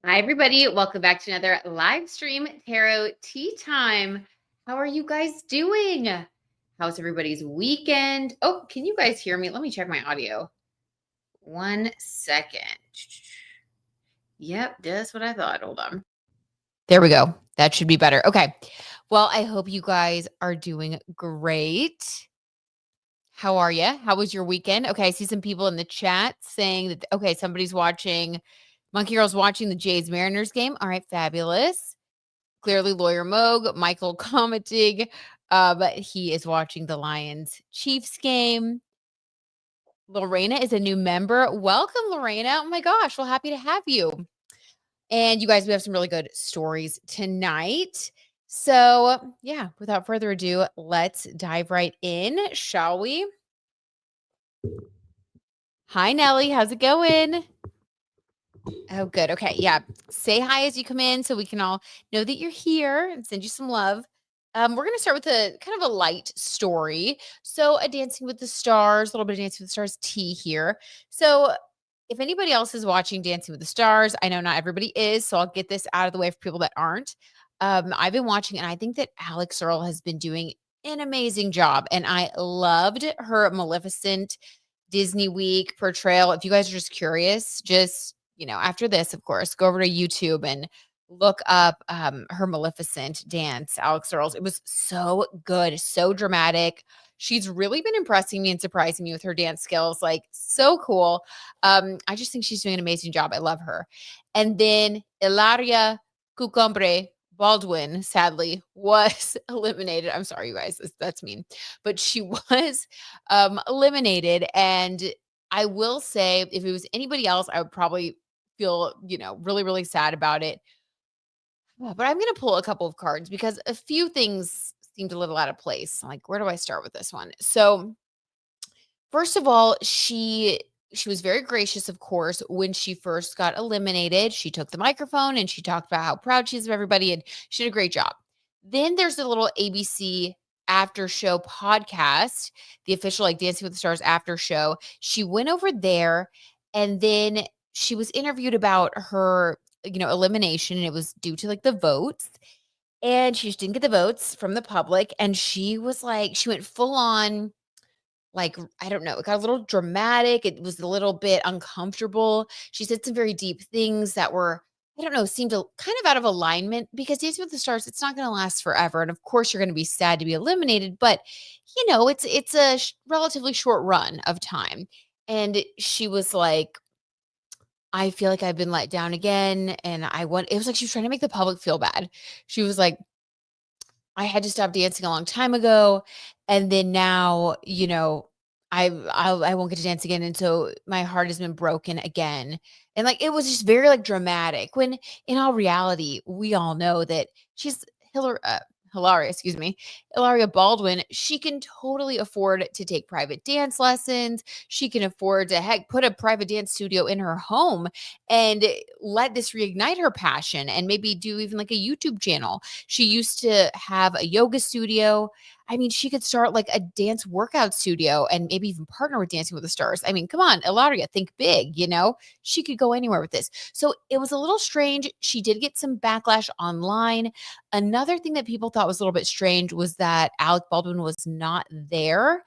Hi, everybody. Welcome back to another live stream tarot tea time. How are you guys doing? How's everybody's weekend? Oh, can you guys hear me? Let me check my audio. 1 second. Yep, that's what I thought. Hold on. There we go. That should be better. Okay. Well, I hope you guys are doing great. How are you? How was your weekend? Okay, I see some people in the chat saying that, okay, somebody's watching, Monkey Girl's watching the Jays Mariners game. All right, fabulous. Clearly, Lawyer Moog, Michael commenting, but he is watching the Lions Chiefs game. Lorena is a new member. Welcome, Lorena. Oh my gosh, well, happy to have you. And you guys, we have some really good stories tonight. So, yeah, without further ado, let's dive right in, shall we? Hi, Nellie. How's it going? Oh, good. Okay. Yeah. Say hi as you come in so we can all know that you're here and send you some love. We're going to start with a kind of a light story. So, a Dancing with the Stars, a little bit of Dancing with the Stars tea here. So, if anybody else is watching Dancing with the Stars, I know not everybody is. So, I'll get this out of the way for people that aren't. I've been watching, and I think that Alex Earle has been doing an amazing job. And I loved her Maleficent Disney Week portrayal. If you guys are just curious, just after this, of course, go over to YouTube and look up her Maleficent dance, Alex Earle's. It was so good, so dramatic. She's really been impressing me and surprising me with her dance skills. Like, so cool. I just think she's doing an amazing job. I love her. And then Hilaria Baldwin, sadly, was eliminated. I'm sorry, you guys. That's mean. But she was eliminated. And I will say, if it was anybody else, I would probably feel, really, really sad about it. But I'm going to pull a couple of cards because a few things seemed a little out of place. Like, where do I start with this one? So, first of all, she was very gracious, of course, when she first got eliminated. She took the microphone and she talked about how proud she is of everybody, and she did a great job. Then there's a little ABC after show podcast, the official like Dancing with the Stars after show. She went over there, and then she was interviewed about her, elimination, and it was due to like the votes. And she just didn't get the votes from the public. And she was like, she went full on, like, I don't know, it got a little dramatic. It was a little bit uncomfortable. She said some very deep things that were, I don't know, seemed kind of out of alignment, because Dancing with the Stars, it's not going to last forever. And of course, you're going to be sad to be eliminated, but it's a relatively short run of time. And she was like, I feel like I've been let down again. And it was like she was trying to make the public feel bad. She was like, I had to stop dancing a long time ago, and then now, I won't get to dance again, and so my heart has been broken again. And like, it was just very like dramatic. When in all reality, we all know that she's Hilaria, excuse me, Hilaria Baldwin. She can totally afford to take private dance lessons. She can afford to put a private dance studio in her home and let this reignite her passion, and maybe do even like a YouTube channel. She used to have a yoga studio. I mean, she could start like a dance workout studio and maybe even partner with Dancing with the Stars. I mean, come on, Ilaria, think big, She could go anywhere with this. So it was a little strange. She did get some backlash online. Another thing that people thought was a little bit strange was that Alec Baldwin was not there.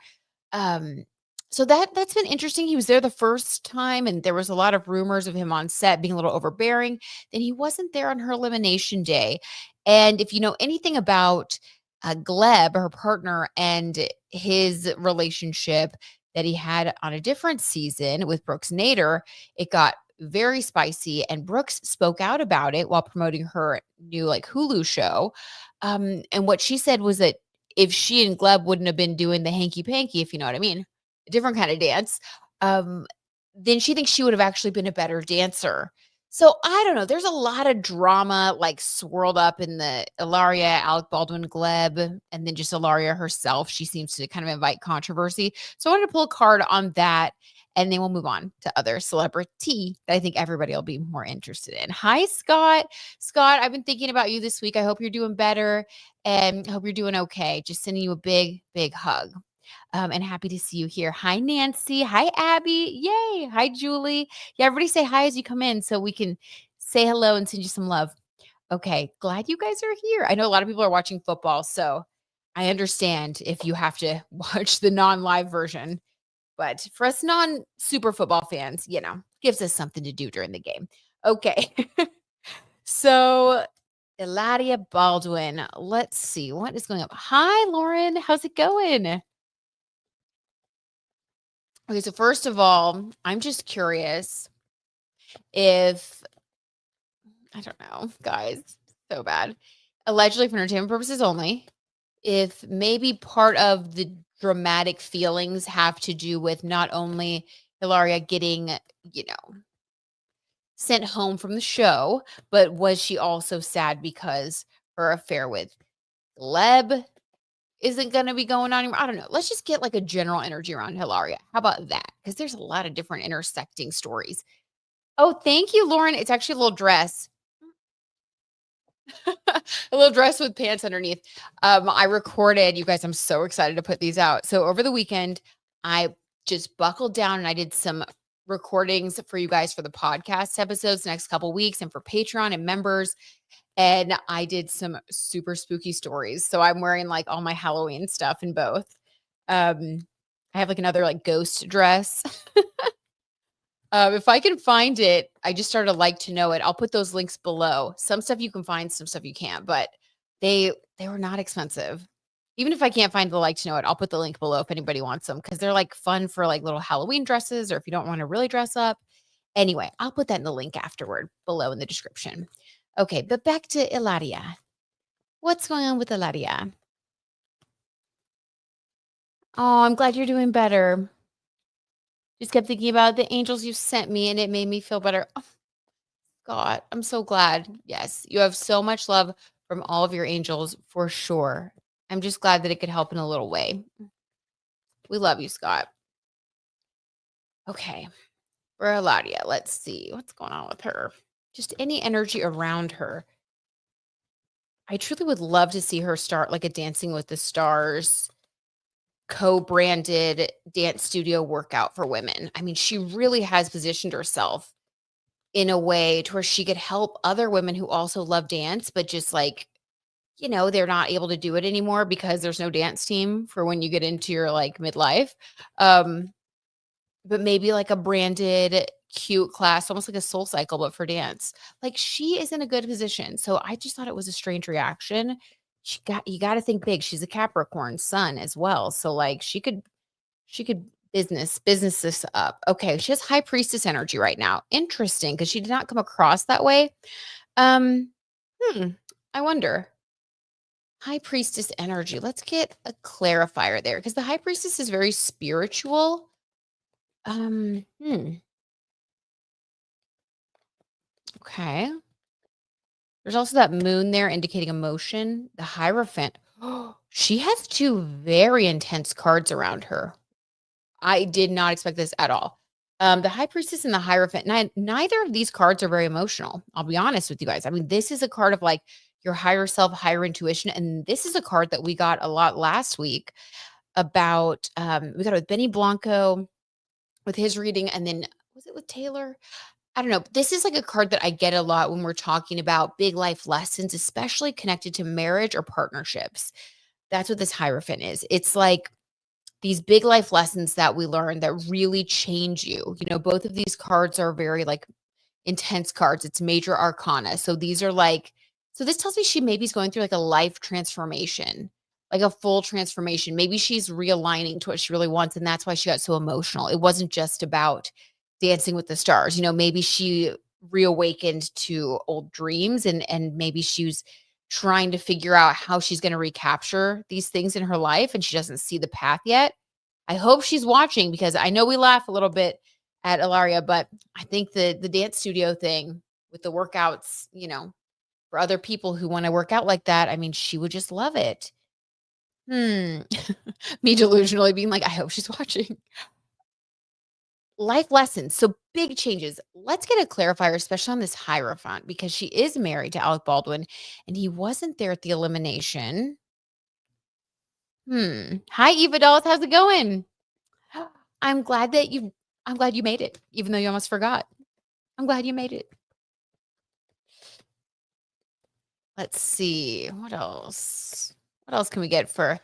So that's been interesting. He was there the first time, and there was a lot of rumors of him on set being a little overbearing. Then he wasn't there on her elimination day. And if you know anything about Gleb, her partner, and his relationship that he had on a different season with Brooks Nader, it got very spicy, and Brooks spoke out about it while promoting her new like Hulu show. And what she said was that if she and Gleb wouldn't have been doing the hanky panky, if you know what I mean, a different kind of dance, then she thinks she would have actually been a better dancer. So I don't know. There's a lot of drama like swirled up in the Ilaria, Alec Baldwin, Gleb, and then just Ilaria herself. She seems to kind of invite controversy. So I wanted to pull a card on that, and then we'll move on to other celebrity that I think everybody will be more interested in. Hi, Scott. Scott, I've been thinking about you this week. I hope you're doing better, and hope you're doing okay. Just sending you a big, big hug. And happy to see you here. Hi, Nancy. Hi, Abby. Yay. Hi, Julie. Yeah, everybody say hi as you come in so we can say hello and send you some love. Okay, glad you guys are here. I know a lot of people are watching football, so I understand if you have to watch the non-live version. But for us non-super football fans, gives us something to do during the game. Okay. So, Hilaria Baldwin, let's see what is going up. Hi, Lauren. How's it going? Okay, so first of all, I'm just curious if I don't know, guys, so bad. Allegedly for entertainment purposes only. If maybe part of the dramatic feelings have to do with not only Hilaria getting, you know, sent home from the show, but was she also sad because her affair with Gleb isn't going to be going on anymore? I don't know. Let's just get like a general energy around Hilaria. How about that? Because there's a lot of different intersecting stories. Oh, thank you, Lauren. It's actually a little dress. A little dress with pants underneath. I recorded, you guys, I'm so excited to put these out. So over the weekend, I just buckled down and I did some recordings for you guys for the podcast episodes next couple weeks and for Patreon and members. And I did some super spooky stories. So I'm wearing like all my Halloween stuff in both. I have like another like ghost dress. If I can find it, I just started to like to know it. I'll put those links below. Some stuff you can find, some stuff you can't, but they were not expensive. Even if I can't find the like to know it, I'll put the link below if anybody wants them because they're like fun for like little Halloween dresses or if you don't want to really dress up. Anyway, I'll put that in the link afterward below in the description. Okay, but back to Ilaria. What's going on with Ilaria? Oh, I'm glad you're doing better. Just kept thinking about the angels you sent me and it made me feel better. God, I'm so glad. Yes, you have so much love from all of your angels for sure. I'm just glad that it could help in a little way. We love you, Scott. Okay, for Eladia, let's see what's going on with her. Just any energy around her. I truly would love to see her start like a Dancing with the Stars co-branded dance studio workout for women. I mean, she really has positioned herself in a way to where she could help other women who also love dance, but just like they're not able to do it anymore because there's no dance team for when you get into your like midlife. Um, but maybe like a branded cute class, almost like a soul cycle, but for dance. Like she is in a good position. So I just thought it was a strange reaction. You got to think big. She's a Capricorn sun as well. So like she could business this up. Okay. She has high priestess energy right now. Interesting. Cause she did not come across that way. Um, I wonder. High priestess energy. Let's get a clarifier there because the high priestess is very spiritual. Um, hmm. Okay. There's also that moon there indicating emotion. The Hierophant. She has two very intense cards around her. I did not expect this at all. The High Priestess and the Hierophant. Neither of these cards are very emotional. I'll be honest with you guys. I mean, this is a card of like your higher self, higher intuition. And this is a card that we got a lot last week about we got it with Benny Blanco with his reading, and then was it with Taylor? I don't know. This is like a card that I get a lot when we're talking about big life lessons, especially connected to marriage or partnerships. That's what this Hierophant is. It's like these big life lessons that we learn that really change you. Both of these cards are very like intense cards. It's major arcana. So these are like, so this tells me she maybe is going through like a life transformation, like a full transformation. Maybe she's realigning to what she really wants. And that's why she got so emotional. It wasn't just about Dancing with the Stars. Maybe she reawakened to old dreams and maybe she was trying to figure out how she's going to recapture these things in her life and she doesn't see the path yet. I hope she's watching because I know we laugh a little bit at Ilaria, but I think the dance studio thing with the workouts, for other people who want to work out like that, I mean, she would just love it. Me delusionally being like, I hope she's watching. Life lessons. So big changes. Let's get a clarifier, especially on this Hierophant, because she is married to Alec Baldwin and he wasn't there at the elimination. Hi, Eva Dolls. How's it going? I'm glad that I'm glad you made it, even though you almost forgot. I'm glad you made it. Let's see. What else? What else can we get for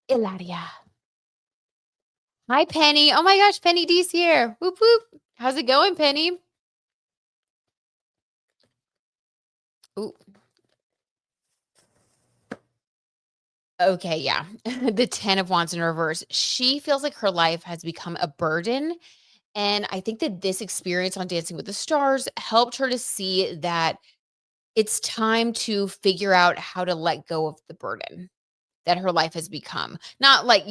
Ilaria? Hi, Penny. Oh my gosh, Penny D's here. Whoop whoop. How's it going, Penny? Ooh, okay, yeah. The 10 of Wands in reverse. She feels like her life has become a burden. And I think that this experience on Dancing with the Stars helped her to see that it's time to figure out how to let go of the burden that her life has become. Not like,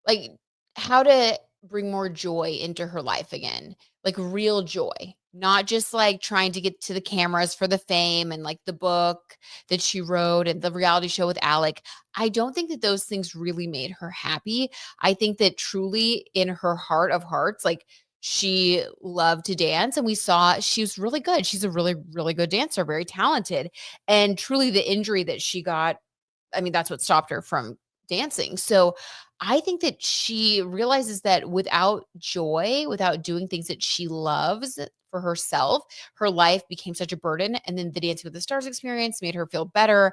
like how to bring more joy into her life again, like real joy, not just like trying to get to the cameras for the fame and like the book that she wrote and the reality show with Alec. I don't think that those things really made her happy. I think that truly in her heart of hearts, like she loved to dance and we saw she was really good. She's a really, really good dancer, very talented. And truly the injury that she got, I mean, that's what stopped her from dancing. So I think that she realizes that without joy, without doing things that she loves for herself, her life became such a burden. And then the Dancing with the Stars experience made her feel better.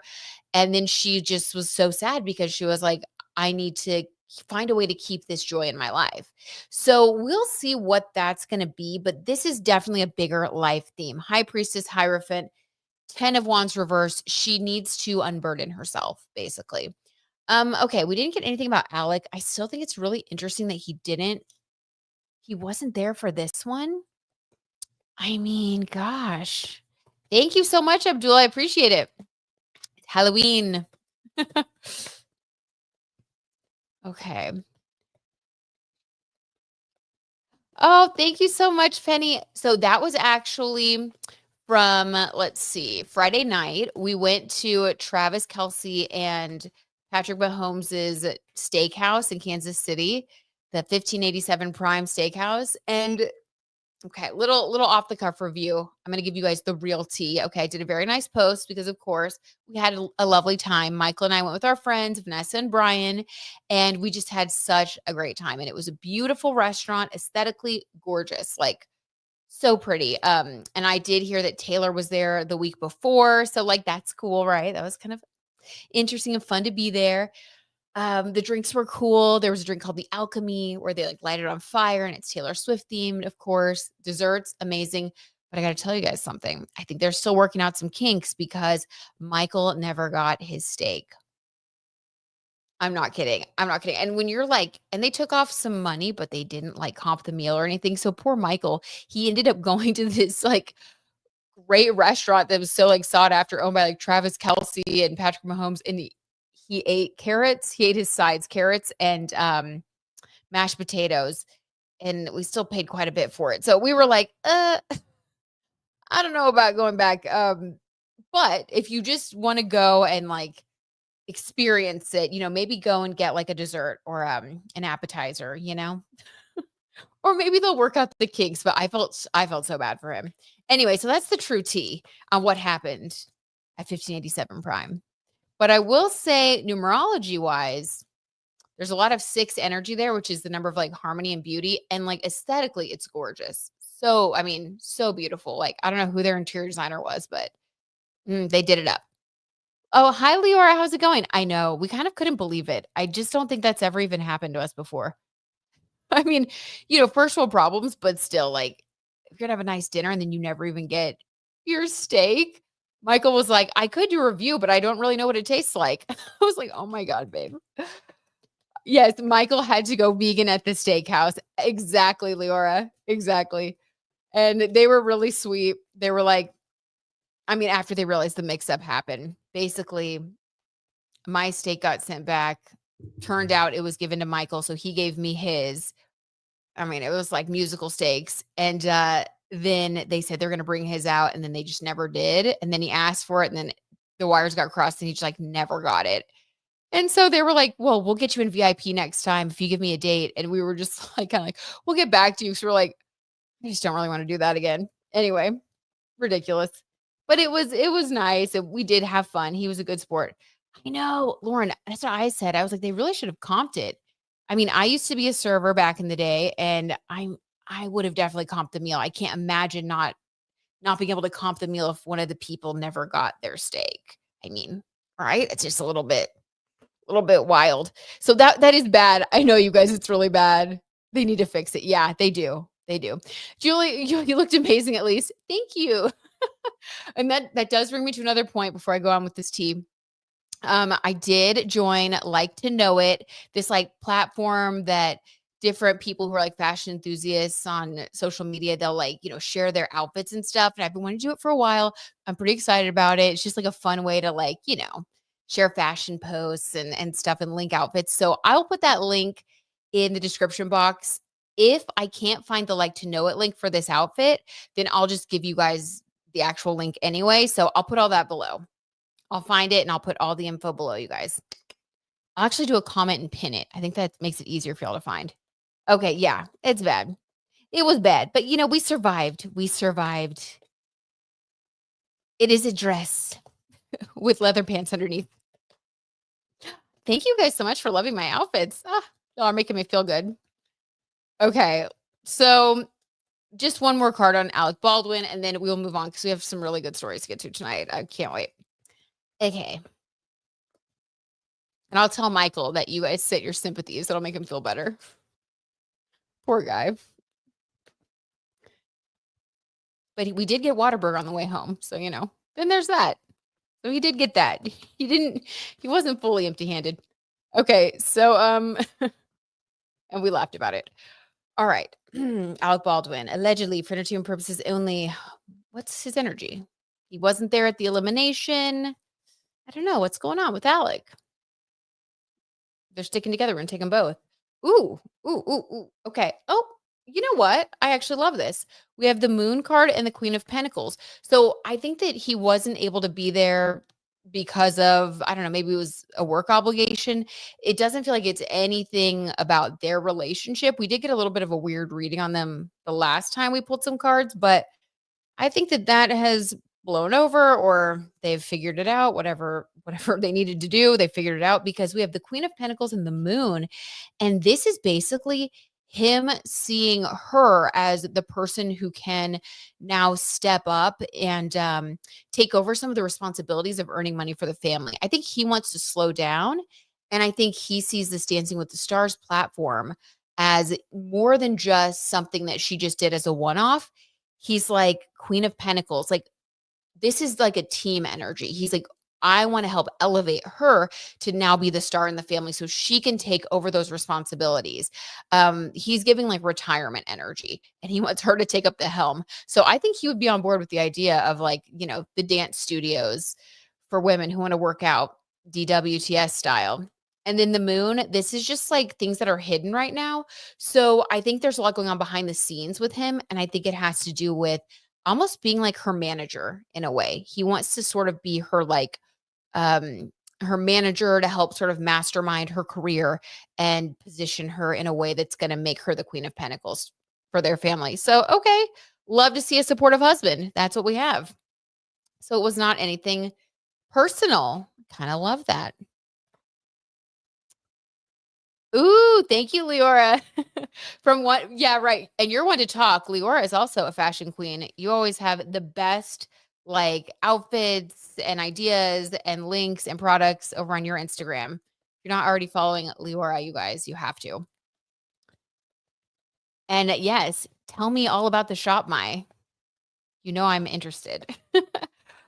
And then she just was so sad because she was like, I need to find a way to keep this joy in my life. So we'll see what that's going to be. But this is definitely a bigger life theme. High Priestess, Hierophant, 10 of Wands reversed. She needs to unburden herself, basically. Okay, we didn't get anything about Alec. I still think it's really interesting that he wasn't there for this one. I mean, gosh. Thank you so much, Abdul. I appreciate it. It's Halloween. Okay. Oh, thank you so much, Penny. So that was actually from, let's see, Friday night. We went to Travis Kelsey and Patrick Mahomes's steakhouse in Kansas City, the 1587 Prime Steakhouse. And okay, little off the cuff review. I'm going to give you guys the real tea. Okay, I did a very nice post because, of course, we had a lovely time. Michael and I went with our friends, Vanessa and Brian, and we just had such a great time. And it was a beautiful restaurant, aesthetically gorgeous, like so pretty. And I did hear that Taylor was there the week before, so like that's cool, right? That was kind of interesting and fun to be there. The drinks were cool. There was a drink called the Alchemy where they like light it on fire and it's Taylor Swift themed, of course. Desserts, amazing. But I got to tell you guys something. I think they're still working out some kinks because Michael never got his steak. I'm not kidding. I'm not kidding. And when you're like, and they took off some money, but they didn't like comp the meal or anything. So poor Michael, he ended up going to this like great restaurant that was so like sought after, owned by like Travis Kelsey and Patrick Mahomes. And he ate carrots. He ate his sides, carrots and mashed potatoes. And we still paid quite a bit for it. So we were like, I don't know about going back. But if you just want to go and like experience it, maybe go and get like a dessert or an appetizer, or maybe they'll work out the kinks, but I felt so bad for him. Anyway, so that's the true tea on what happened at 1587 Prime. But I will say numerology wise, there's a lot of 6 energy there, which is the number of like harmony and beauty, and like aesthetically it's gorgeous. So, I mean, so beautiful. Like I don't know who their interior designer was, but they did it up. Oh, hi, Leora. How's it going? I know. We kind of couldn't believe it. I just don't think that's ever even happened to us before. I mean, first world problems, but still, like, if you're gonna have a nice dinner and then you never even get your steak. Michael was like, I could do a review, but I don't really know what it tastes like. I was like, oh my God, babe. Yes, Michael had to go vegan at the steakhouse. Exactly, Leora. Exactly. And they were really sweet. They were like, I mean, after they realized the mix up happened, basically my steak got sent back. Turned out it was given to Michael, so he gave me his. I mean, it was like musical stakes. And then they said they're going to bring his out, and then they just never did. And then he asked for it, and then the wires got crossed, and he just like never got it. And so they were like, well, we'll get you in VIP next time if you give me a date. And we were just like, kind of like, we'll get back to you. So we're like, I just don't really want to do that again. Anyway, ridiculous. But it was nice. And we did have fun. He was a good sport. I know, Lauren, that's what I said. I was like, they really should have comped it. I mean, I used to be a server back in the day, and I would have definitely comped the meal. I can't imagine not not being able to comp the meal if one of the people never got their steak. I mean, right? It's just a little bit wild. So that is bad. I know you guys, it's really bad. They need to fix it. Yeah, they do. They do. Julie, you looked amazing at least. Thank you. And that does bring me to another point before I go on with this tea. I did join Like to Know It, this like platform that different people who are like fashion enthusiasts on social media, they'll like, share their outfits and stuff. And I've been wanting to do it for a while. I'm pretty excited about it. It's just like a fun way to like, share fashion posts and stuff and link outfits. So I'll put that link in the description box. If I can't find the Like to Know It link for this outfit, then I'll just give you guys the actual link anyway. So I'll put all that below. I'll find it and I'll put all the info below, you guys. I'll actually do a comment and pin it. I think that makes it easier for y'all to find. Okay, yeah, it's bad. It was bad, but we survived. We survived. It is a dress with leather pants underneath. Thank you guys so much for loving my outfits. Y'all are making me feel good. Okay, so just one more card on Alex Baldwin, and then we'll move on because we have some really good stories to get to tonight. I can't wait. Okay. And I'll tell Michael that you guys sit your sympathies. That'll make him feel better. Poor guy. But we did get Whataburger on the way home. So, then there's that. So he did get that. He wasn't fully empty-handed. Okay. So, and we laughed about it. All right. Alec Baldwin, allegedly for entertainment purposes only. What's his energy? He wasn't there at the elimination. I don't know what's going on with Alec. They're sticking together. We're going to take them both. Ooh. Okay. Oh, you know what? I actually love this. We have the Moon card and the Queen of Pentacles. So I think that he wasn't able to be there because of, I don't know, maybe it was a work obligation. It doesn't feel like it's anything about their relationship. We did get a little bit of a weird reading on them the last time we pulled some cards, but I think that has blown over, or they've figured it out, whatever they needed to do, they figured it out, because we have the Queen of Pentacles and the Moon. And this is basically him seeing her as the person who can now step up and take over some of the responsibilities of earning money for the family. I think he wants to slow down. And I think he sees this Dancing with the Stars platform as more than just something that she just did as a one-off. He's like Queen of Pentacles. Like, this is like a team energy. He's like, I want to help elevate her to now be the star in the family so she can take over those responsibilities. He's giving like retirement energy, and he wants her to take up the helm. So I think he would be on board with the idea of like, the dance studios for women who want to work out DWTS style. And then the Moon, this is just like things that are hidden right now. So I think there's a lot going on behind the scenes with him. And I think it has to do with almost being like her manager in a way. He wants to sort of be her like her manager to help sort of mastermind her career and position her in a way that's going to make her the Queen of Pentacles for their family. So, okay, love to see a supportive husband. That's what we have. So it was not anything personal. Kind of love that. Ooh, thank you, Leora. From what? Yeah, right. And you're one to talk. Leora is also a fashion queen. You always have the best like outfits and ideas and links and products over on your Instagram. If you're not already following Leora, you guys, you have to. And yes, tell me all about the shop, Mai. I'm interested.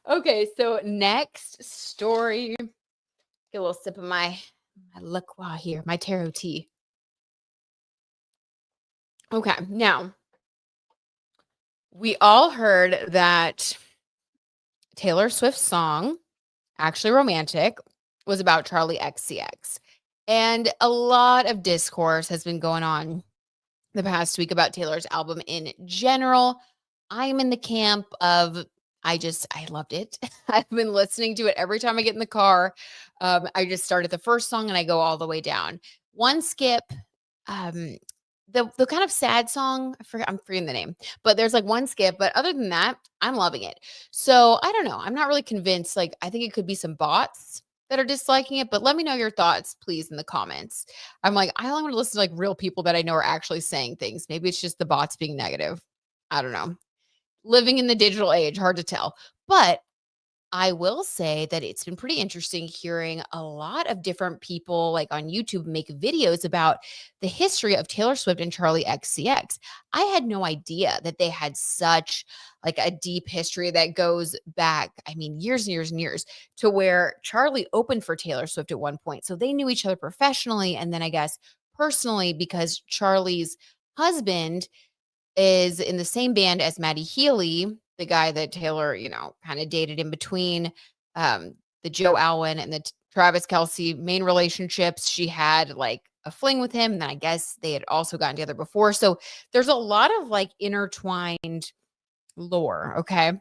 Okay, so next story. Get a little sip of my LaCroix here, my tarot tea. Okay, now we all heard that Taylor Swift's song, Actually Romantic, was about Charli XCX. And a lot of discourse has been going on the past week about Taylor's album in general. I'm in the camp of I loved it. I've been listening to it every time I get in the car. I just started the first song and I go all the way down. One skip, the kind of sad song, I'm forgetting the name, but there's like one skip. But other than that, I'm loving it. So I don't know. I'm not really convinced. Like, I think it could be some bots that are disliking it, but let me know your thoughts, please, in the comments. I'm like, I only want to listen to like real people that I know are actually saying things. Maybe it's just the bots being negative. I don't know. living in the digital age, hard to tell. But I will say that it's been pretty interesting hearing a lot of different people like on YouTube make videos about the history of Taylor Swift and Charlie XCX. I had no idea that they had such like a deep history that goes back, I mean, years and years and years to where Charlie opened for Taylor Swift at one point. So they knew each other professionally and then I guess personally because Charlie's husband is in the same band as Matty Healy, the guy that Taylor, kind of dated in between the Joe Alwyn and the Travis Kelsey main relationships. She had like a fling with him. And then I guess they had also gotten together before. So there's a lot of like intertwined lore. Okay.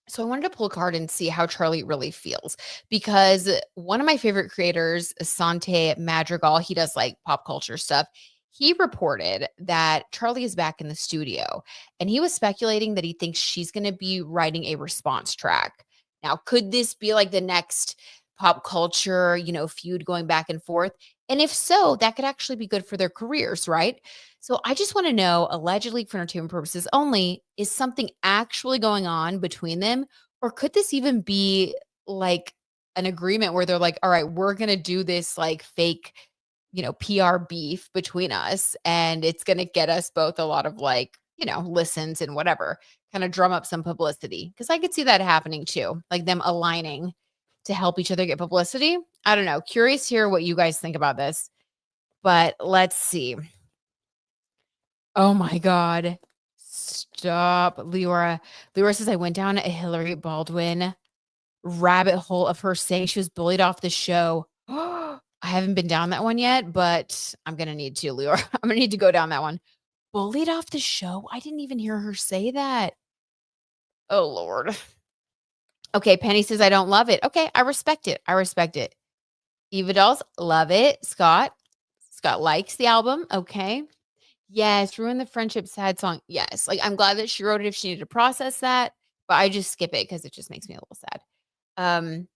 So I wanted to pull a card and see how Charlie really feels because one of my favorite creators, Sante Madrigal, he does like pop culture stuff. He reported that Charlie is back in the studio and he was speculating that he thinks she's going to be writing a response track. Now, could this be like the next pop culture, feud going back and forth? And if so, that could actually be good for their careers, right? So I just want to know, allegedly for entertainment purposes only, is something actually going on between them? Or could this even be like an agreement where they're like, all right, we're going to do this like fake, PR beef between us and it's going to get us both a lot of like, listens and whatever, kind of drum up some publicity. Cause I could see that happening too, like them aligning to help each other get publicity. I don't know. Curious to hear what you guys think about this, but let's see. Oh my God. Stop, Leora. Leora says, I went down a Hilaria Baldwin rabbit hole of her saying she was bullied off the show. I haven't been down that one yet, but I'm going to need to, Leora. I'm going to need to go down that one. Bullied off the show? I didn't even hear her say that. Oh, Lord. Okay, Penny says, I don't love it. Okay, I respect it. I respect it. Eva Dolls, love it. Scott. Scott likes the album. Okay. Yes, ruin the friendship sad song. Yes, like I'm glad that she wrote it if she needed to process that, but I just skip it because it just makes me a little sad.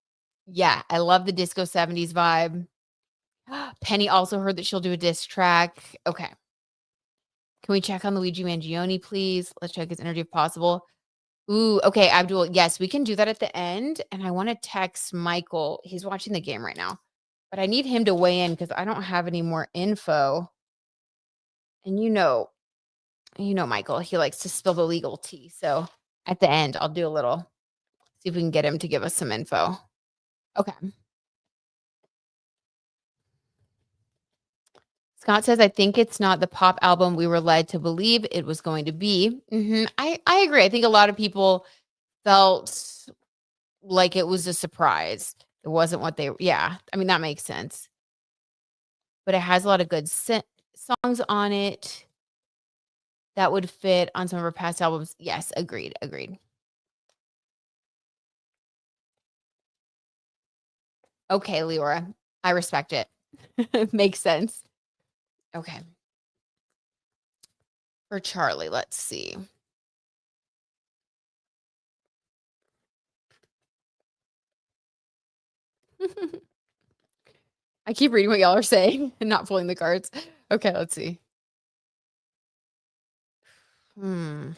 Yeah, I love the disco 70s vibe. Penny also heard that she'll do a disc track. Okay. Can we check on Luigi Mangione, please? Let's check his energy if possible. Ooh, okay, Abdul. Yes, we can do that at the end. And I want to text Michael. He's watching the game right now, but I need him to weigh in because I don't have any more info. And Michael, he likes to spill the legal tea. So at the end, I'll do a little, see if we can get him to give us some info. Okay. Scott says, I think it's not the pop album we were led to believe it was going to be. I agree. I think a lot of people felt like it was a surprise. It wasn't what yeah. I mean, that makes sense. But it has a lot of good songs on it that would fit on some of her past albums. Yes, agreed. Okay, Leora, I respect it. Makes sense. Okay. For Charlie, let's see. I keep reading what y'all are saying and not pulling the cards. Okay, let's see. Charli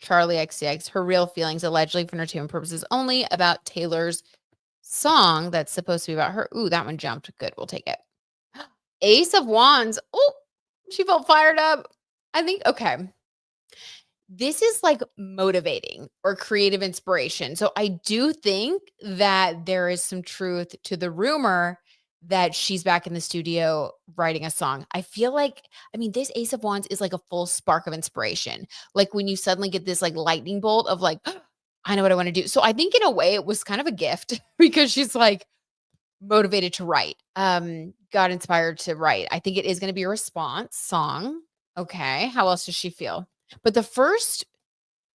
XCX, her real feelings allegedly for entertainment purposes only about Taylor's song that's supposed to be about her. Ooh, that one jumped. Good, we'll take it. Ace of Wands. Oh, she felt fired up. I think, okay. This is like motivating or creative inspiration. So I do think that there is some truth to the rumor that she's back in the studio writing a song. I feel like, I mean, this Ace of Wands is like a full spark of inspiration. Like when you suddenly get this like lightning bolt of like, I know what I want to do. So I think in a way it was kind of a gift because she's like motivated to write, got inspired to write. I think it is going to be a response song. Okay. How else does she feel? But the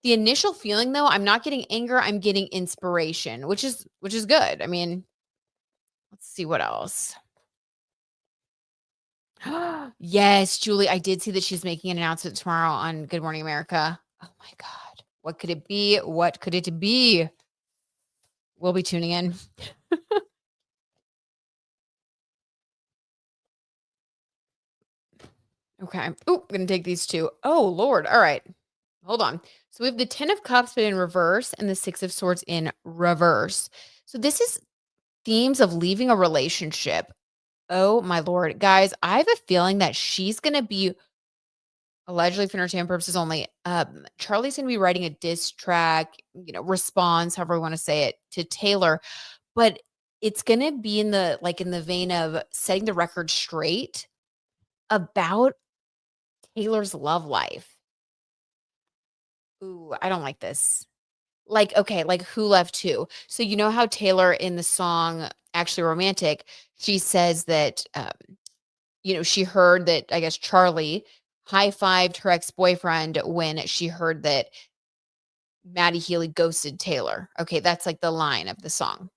initial feeling though, I'm not getting anger, I'm getting inspiration, which is good. I mean, let's see what else. Yes, Julie, I did see that she's making an announcement tomorrow on Good Morning America. Oh my God. What could it be? What could it be? We'll be tuning in. Okay. Oh, I'm going to take these two. Oh, Lord. All right. hold on. So we have the 10 of cups, but in reverse, and the 6 of swords in reverse. So this is themes of leaving a relationship. Oh my lord. Guys, I have a feeling that she's gonna be allegedly for entertainment purposes only. Charlie's gonna be writing a diss track, response, however we want to say it, to Taylor, but it's gonna be in the vein of setting the record straight about Taylor's love life. Ooh, I don't like this. Like, okay, like who left who? So you know how Taylor in the song Actually Romantic, she says that she heard that I guess Charlie high-fived her ex-boyfriend when she heard that Maddie Healy ghosted Taylor. Okay, that's like the line of the song.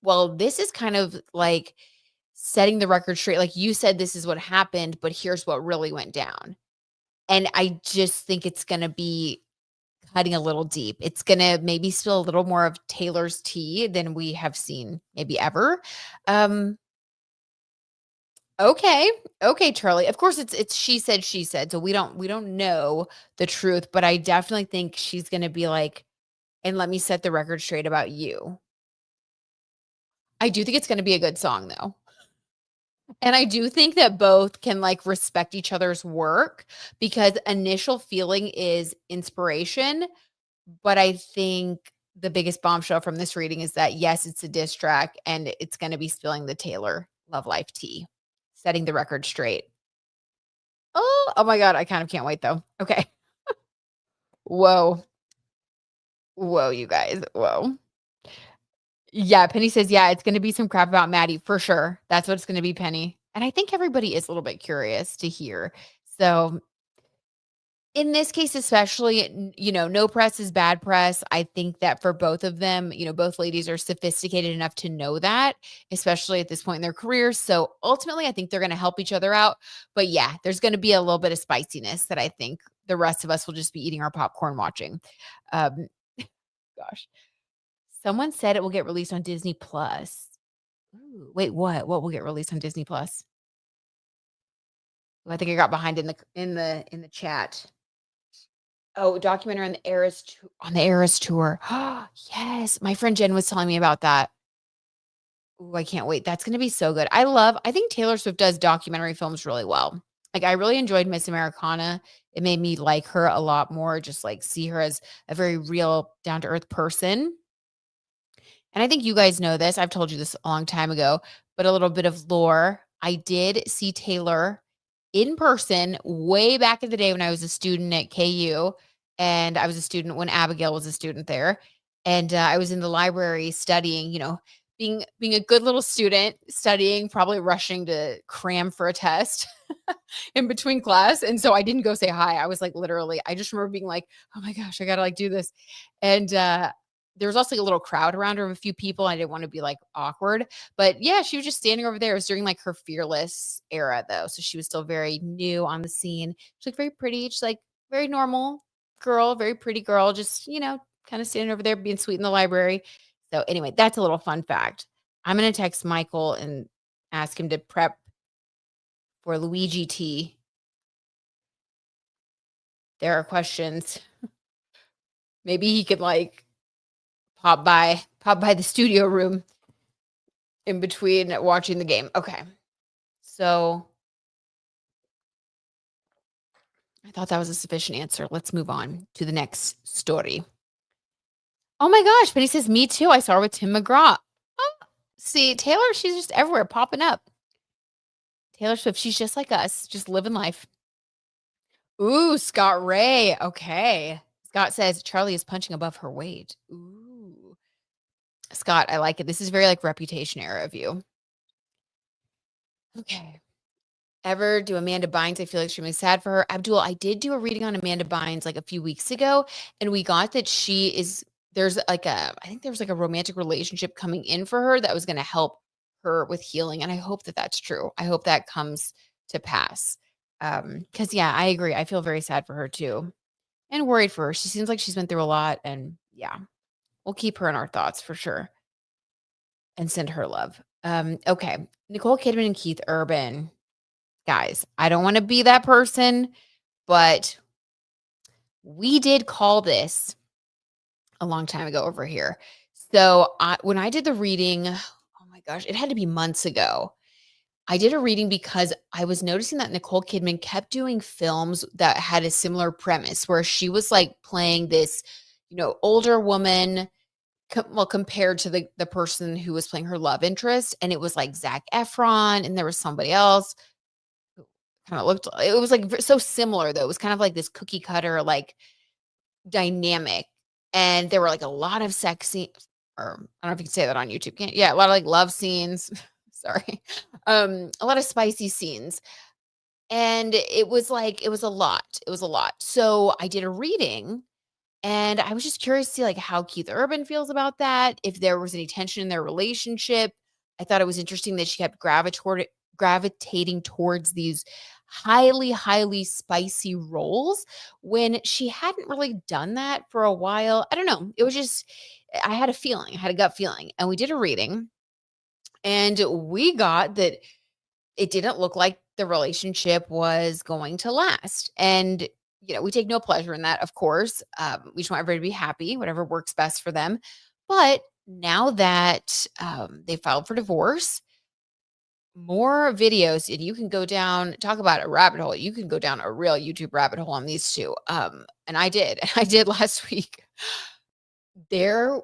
Well, this is kind of like setting the record straight. Like you said, this is what happened, but here's what really went down. And I just think it's going to be cutting a little deep. It's going to maybe spill a little more of Taylor's tea than we have seen maybe ever. Um, okay. Okay, Charlie. Of course it's she said. So we don't know the truth, but I definitely think she's going to be like, and let me set the record straight about you. I do think it's going to be a good song though. And I do think that both can like respect each other's work because initial feeling is inspiration. But I think the biggest bombshell from this reading is that, yes, it's a diss track and it's gonna be spilling the Taylor love life tea, setting the record straight. Oh my god, I kind of can't wait though. Okay. Whoa. Whoa, you guys. Whoa. Yeah, Penny says, yeah, it's gonna be some crap about Maddie for sure. That's what it's gonna be, Penny. And I think everybody is a little bit curious to hear. So in this case, especially, no press is bad press. I think that for both of them, both ladies are sophisticated enough to know that, especially at this point in their careers. So ultimately, I think they're going to help each other out. But yeah, there's going to be a little bit of spiciness that I think the rest of us will just be eating our popcorn watching. Um, gosh, someone said it will get released on Disney Plus. Ooh, wait, what? What will get released on Disney Plus? I think I got behind in the chat. Oh, documentary on the Eras Tour. Yes, my friend Jen was telling me about that. Ooh, I can't wait. That's gonna be so good. I think Taylor Swift does documentary films really well. Like, I really enjoyed Miss Americana. It made me like her a lot more, just, like, see her as a very real, down to earth person. And I think you guys know this. I've told you this a long time ago, but a little bit of lore. I did see Taylor in person way back in the day when I was a student at KU, and I was a student when Abigail was a student there. And I was in the library studying, being a good little student, studying, probably rushing to cram for a test in between class. And so I didn't go say hi. I was like, literally, I just remember being like, oh my gosh, I gotta like do this. And there was also like a little crowd around her of a few people. I didn't want to be like awkward, but yeah, she was just standing over there. It was during like her fearless era though. So she was still very new on the scene. She looked very pretty. She's like very normal girl, very pretty girl, just, kind of standing over there being sweet in the library. So anyway, that's a little fun fact. I'm going to text Michael and ask him to prep for Luigi tea. There are questions. Maybe he could like pop by the studio room in between watching the game. Okay. So I thought that was a sufficient answer. Let's move on to the next story. Oh my gosh, Penny says, me too. I saw her with Tim McGraw. Oh, see, Taylor, she's just everywhere popping up. Taylor Swift, she's just like us, just living life. Ooh, Scott Ray. Okay. Scott says Charlie is punching above her weight. Ooh. Scott, I like it. This is very like Reputation era of you. Okay. Ever do Amanda Bynes? I feel extremely sad for her. Abdul, I did do a reading on Amanda Bynes like a few weeks ago, and we got that I think there was like a romantic relationship coming in for her that was going to help her with healing. And I hope that that's true. I hope that comes to pass. Cause yeah, I agree. I feel very sad for her too and worried for her. She seems like she's been through a lot, and yeah, we'll keep her in our thoughts for sure and send her love. Okay. Nicole Kidman and Keith Urban. Guys, I don't want to be that person, but We did call this a long time ago over here. So, when I did the reading, oh my gosh, it had to be months ago. I did a reading because I was noticing that Nicole Kidman kept doing films that had a similar premise where she was like playing this, older woman, compared to the person who was playing her love interest, and it was like Zac Efron, and there was somebody else who kind of looked. It was like so similar though. It was kind of like this cookie cutter like dynamic, and there were like a lot of sexy, or I don't know if you can say that on YouTube. Can't Yeah, a lot of like love scenes. Sorry, a lot of spicy scenes. And it was like it was a lot. It was a lot. So I did a reading, and I was just curious to see like how Keith Urban feels about that, if there was any tension in their relationship. I thought it was interesting that she kept gravitating towards these highly, highly spicy roles when she hadn't really done that for a while. I don't know. It was just I had a feeling, I had a gut feeling. And we did a reading, and we got that it didn't look like the relationship was going to last. And, we take no pleasure in that, of course. We just want everybody to be happy, whatever works best for them. But now that they filed for divorce, more videos, and you can go down, talk about a rabbit hole. You can go down a real YouTube rabbit hole on these two. And I did. I did last week. There's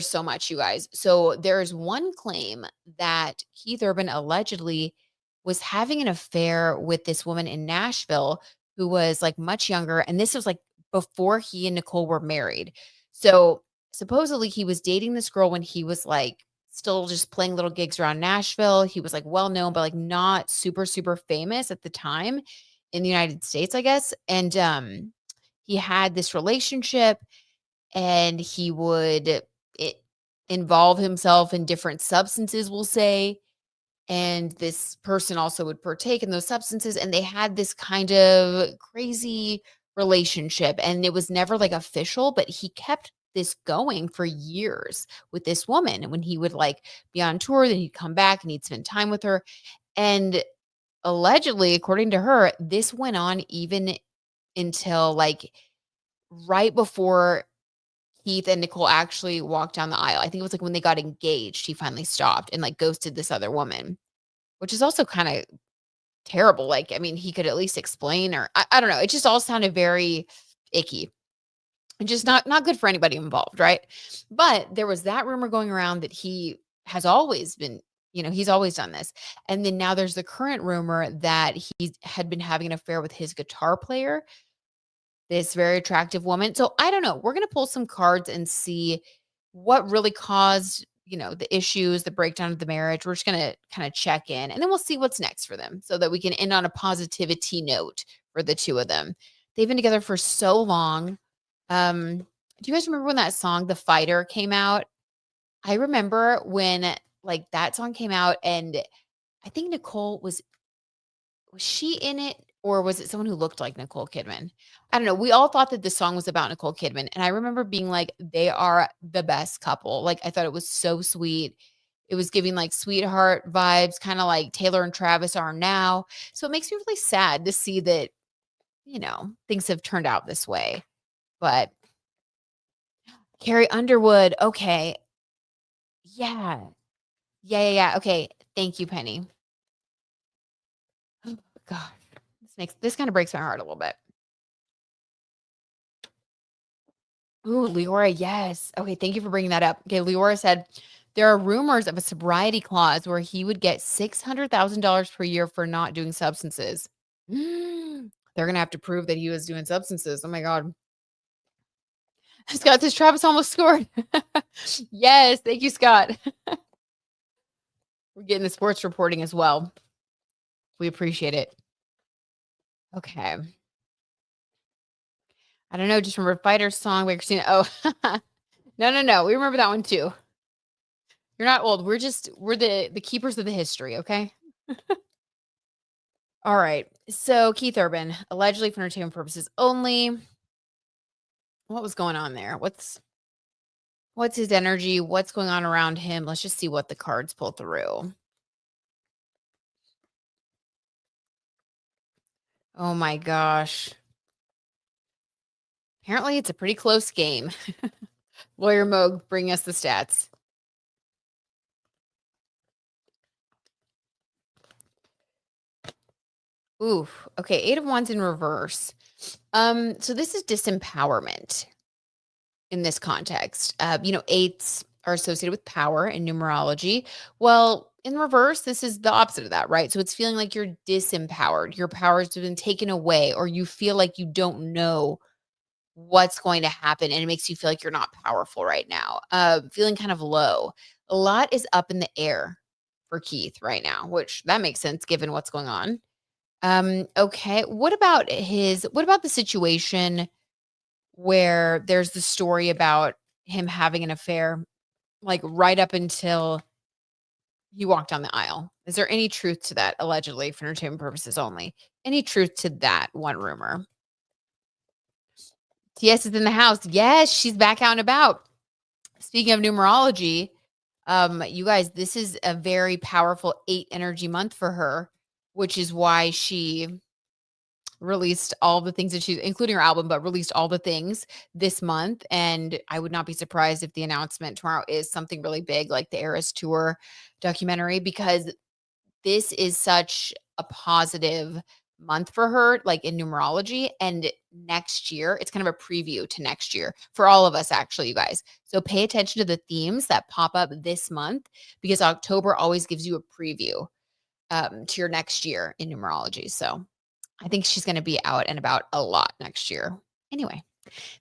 so much, you guys. So there's one claim that Keith Urban allegedly was having an affair with this woman in Nashville who was like much younger. And this was like before he and Nicole were married. So supposedly he was dating this girl when he was like still just playing little gigs around Nashville. He was like well known, but like not super, super famous at the time in the United States, I guess. And he had this relationship, and he would I involve himself in different substances, we'll say, and this person also would partake in those substances, and they had this kind of crazy relationship, and it was never, like, official, but he kept this going for years with this woman, and when he would, like, be on tour, then he'd come back, and he'd spend time with her, and allegedly, according to her, this went on even until, like, right before Keith and Nicole actually walked down the aisle. I think it was, like, when they got engaged, he finally stopped and, like, ghosted this other woman, which is also kinda terrible. Like, I mean, he could at least explain, or I don't know. It just all sounded very icky and just not good for anybody involved, right? But there was that rumor going around that he has always been, he's always done this. And then now there's the current rumor that he had been having an affair with his guitar player, this very attractive woman. So I don't know. We're going to pull some cards and see what really caused, the issues, the breakdown of the marriage. We're just going to kind of check in, and then we'll see what's next for them so that we can end on a positivity note for the two of them. They've been together for so long. Do you guys remember when that song The Fighter came out? I remember when like that song came out, and I think Nicole was she in it, or was it someone who looked like Nicole Kidman? I don't know. We all thought that the song was about Nicole Kidman, and I remember being like, they are the best couple. Like, I thought it was so sweet. It was giving like sweetheart vibes, kind of like Taylor and Travis are now. So it makes me really sad to see that, things have turned out this way. But Carrie Underwood, okay. Yeah. Yeah, yeah, yeah. Okay. Thank you, Penny. Oh, God. This kind of breaks my heart a little bit. Ooh, Leora, yes. Okay, thank you for bringing that up. Okay, Leora said there are rumors of a sobriety clause where he would get $600,000 per year for not doing substances. They're gonna have to prove that he was doing substances. Oh my god. Scott says Travis almost scored. Yes, thank you, Scott. We're getting the sports reporting as well. We appreciate it. Okay. I don't know, just remember Fighter's song by Christina. Oh, no, no, no. We remember that one too. You're not old. We're the keepers of the history, okay? All right. So Keith Urban, allegedly for entertainment purposes only. What was going on there? What's his energy? What's going on around him? Let's just see what the cards pull through. Oh my gosh. Apparently, it's a pretty close game. Lawyer Moog, bring us the stats. Ooh, okay, 8 of Wands in reverse. So this is disempowerment in this context. Eights are associated with power in numerology. Well, in reverse, this is the opposite of that, right? So it's feeling like you're disempowered. Your powers have been taken away, or you feel like you don't know what's going to happen, and it makes you feel like you're not powerful right now. Feeling kind of low. A lot is up in the air for Keith right now, which that makes sense given what's going on. Okay. What about the situation where there's the story about him having an affair, like right up until he walked down the aisle? Is there any truth to that, allegedly, for entertainment purposes only? Any truth to that one rumor? TS is in the house. Yes, she's back out and about. Speaking of numerology, you guys, this is a very powerful 8 energy month for her, which is why she released all the things that she, including her album, but released all the things this month. And I would not be surprised if the announcement tomorrow is something really big, like the Eras Tour documentary, because this is such a positive month for her, like in numerology. And next year, it's kind of a preview to next year for all of us, actually, you guys. So pay attention to the themes that pop up this month, because October always gives you a preview to your next year in numerology. So I think she's going to be out and about a lot next year. Anyway,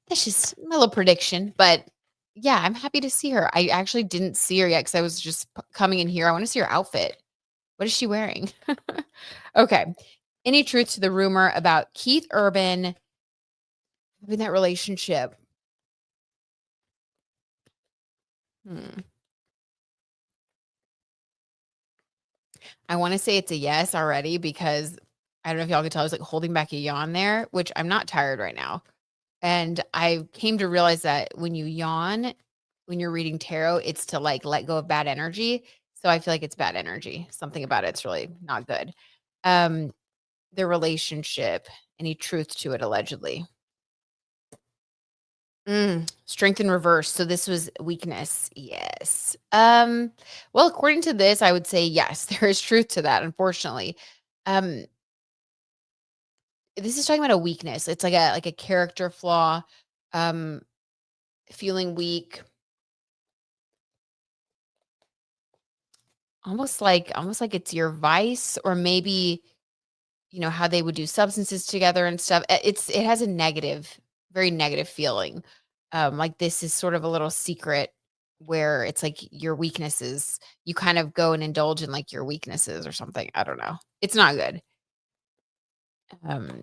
that's just my little prediction. But yeah, I'm happy to see her. I actually didn't see her yet because I was just coming in here. I want to see her outfit. What is she wearing? Okay. Any truth to the rumor about Keith Urban having that relationship? Hmm. I want to say it's a yes already, because I don't know if y'all can tell I was like holding back a yawn there, which I'm not tired right now. And I came to realize that when you yawn, when you're reading tarot, it's to like let go of bad energy. So I feel like it's bad energy. Something about it's really not good. Um, the relationship, any truth to it, allegedly. Strength in reverse. So this was weakness. Yes. Well, according to this, I would say yes, there is truth to that, unfortunately. Um, this is talking about a weakness. It's like a character flaw, um, feeling weak, almost like it's your vice, or maybe how they would do substances together and stuff. It has a negative, very negative feeling. Like this is sort of a little secret where it's like your weaknesses, you kind of go and indulge in like your weaknesses or something. I don't know. It's not good.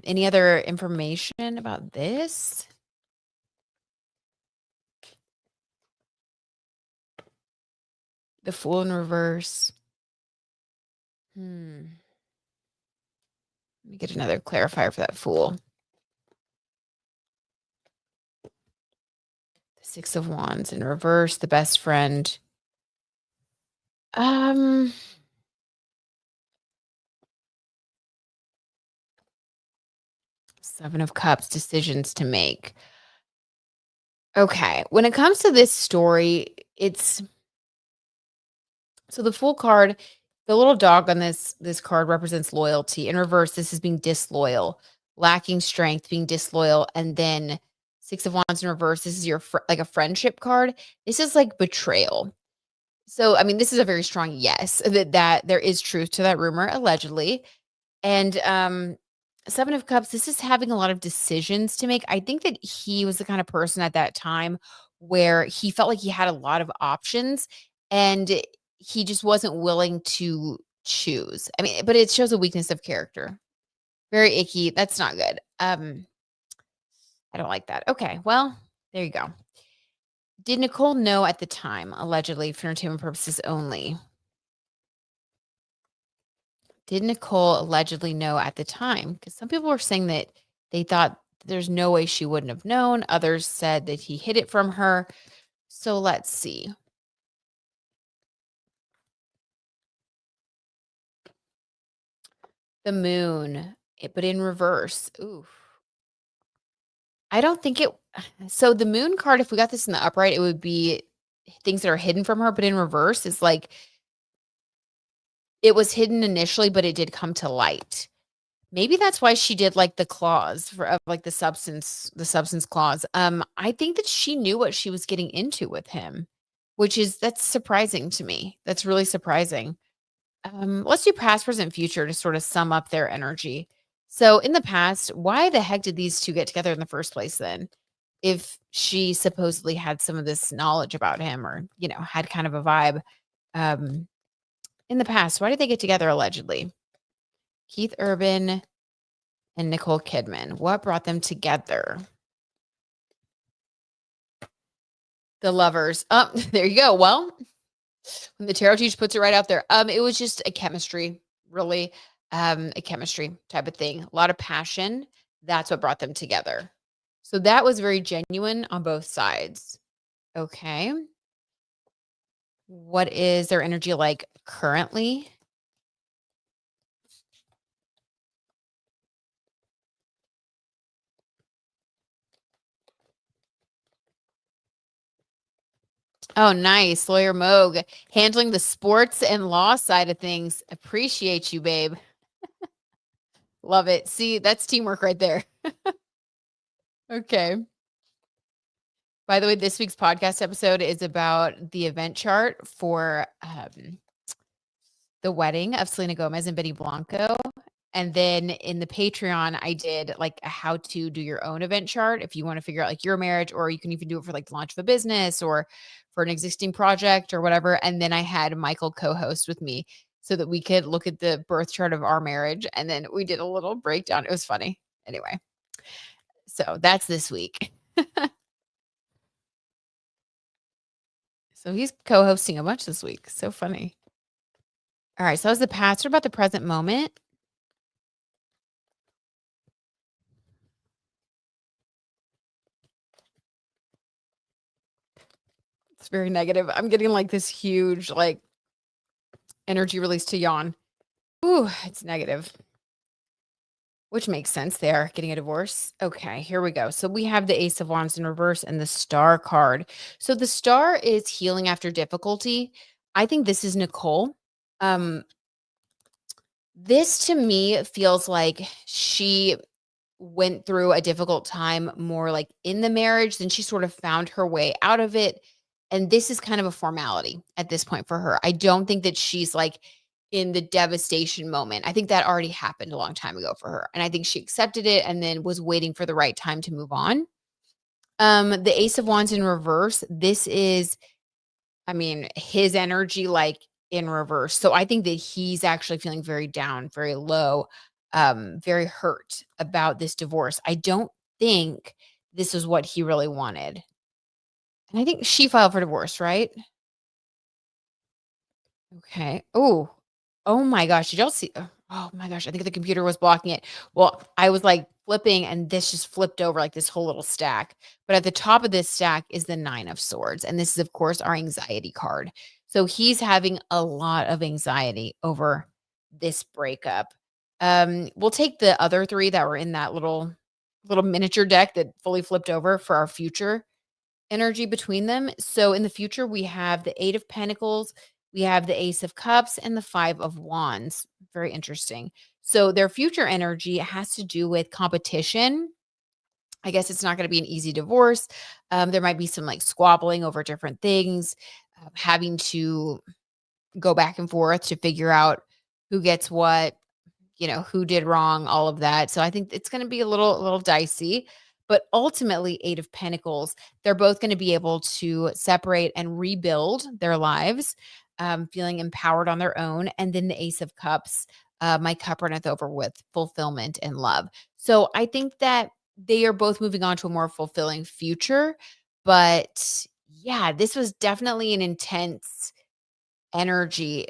Any other information about this? The Fool in reverse. Hmm. Let me get another clarifier for that Fool. The Six of Wands in reverse, the best friend. Um, 7 of Cups, decisions to make. Okay, when it comes to this story, it's so the Fool card, the little dog on this card represents loyalty. In reverse, this is being disloyal, lacking strength, being disloyal, and then 6 of Wands in reverse, this is your like a friendship card. This is like betrayal. So, I mean, this is a very strong yes, that there is truth to that rumor, allegedly. And, 7 of Cups, this is having a lot of decisions to make. I think that he was the kind of person at that time where he felt like he had a lot of options, and he just wasn't willing to choose. I mean, but it shows a weakness of character. Very icky. That's not good. I don't like that. Okay, well, there you go. Did Nicole know at the time, allegedly for entertainment purposes only? Did Nicole allegedly know at the time? Because some people were saying that they thought there's no way she wouldn't have known. Others said that he hid it from her. So let's see. The moon, but in reverse. Ooh. I don't think it. So the moon card, if we got this in the upright, it would be things that are hidden from her, but in reverse, it's like it was hidden initially, but it did come to light. Maybe that's why she did like the clause for of like the substance clause. I think that she knew what she was getting into with him, which is that's surprising to me. That's really surprising. Let's do past, present, future to sort of sum up their energy. So in the past, why the heck did these two get together in the first place then? If she supposedly had some of this knowledge about him or, had kind of a vibe. Um, in the past, why did they get together allegedly? Keith Urban and Nicole Kidman. What brought them together? The lovers. Oh, there you go. Well, when the tarot teacher puts it right out there, it was just a chemistry, really, a chemistry type of thing. A lot of passion. That's what brought them together. So that was very genuine on both sides. Okay. What is their energy like currently? Oh, nice. Lawyer Moog handling the sports and law side of things. Appreciate you, babe. Love it. See, that's teamwork right there. Okay. By the way, this week's podcast episode is about the event chart for the wedding of Selena Gomez and Benny Blanco. And then in the Patreon, I did like a how to do your own event chart if you want to figure out like your marriage, or you can even do it for like the launch of a business or for an existing project or whatever. And then I had Michael co-host with me so that we could look at the birth chart of our marriage. And then we did a little breakdown. It was funny. Anyway, so that's this week. So he's co-hosting a bunch this week. So funny. All right. So that was the past. What about the present moment? It's very negative. I'm getting like this huge like energy release to yawn. Ooh, it's negative. Which makes sense. They are getting a divorce. Okay, here we go. So we have the Ace of Wands in reverse and the Star card. So the Star is healing after difficulty. I think this is Nicole. Um, this to me feels like she went through a difficult time more like in the marriage, then she sort of found her way out of it. And this is kind of a formality at this point for her. I don't think that she's like in the devastation moment. I think that already happened a long time ago for her. And I think she accepted it and then was waiting for the right time to move on. The Ace of Wands in reverse, this is, I mean, his energy like in reverse. So I think that he's actually feeling very down, very low, very hurt about this divorce. I don't think this is what he really wanted. And I think she filed for divorce, right? Okay. Oh, oh my gosh. Did y'all see? Oh my gosh. I think the computer was blocking it. Well, I was like flipping and this just flipped over like this whole little stack. But at the top of this stack is the Nine of Swords. And this is, of course, our anxiety card. So he's having a lot of anxiety over this breakup. We'll take the other three that were in that little miniature deck that fully flipped over for our future energy between them. So in the future, we have the Eight of Pentacles, we have the Ace of Cups, and the Five of Wands. Very interesting. So their future energy has to do with competition. I guess it's not going to be an easy divorce. There might be some like squabbling over different things, having to go back and forth to figure out who gets what, who did wrong, all of that. So I think it's going to be a little dicey, but ultimately 8 of Pentacles, they're both going to be able to separate and rebuild their lives, feeling empowered on their own. And then the Ace of Cups, my cup runneth over with fulfillment and love. So I think that they are both moving on to a more fulfilling future. But yeah, this was definitely an intense energy.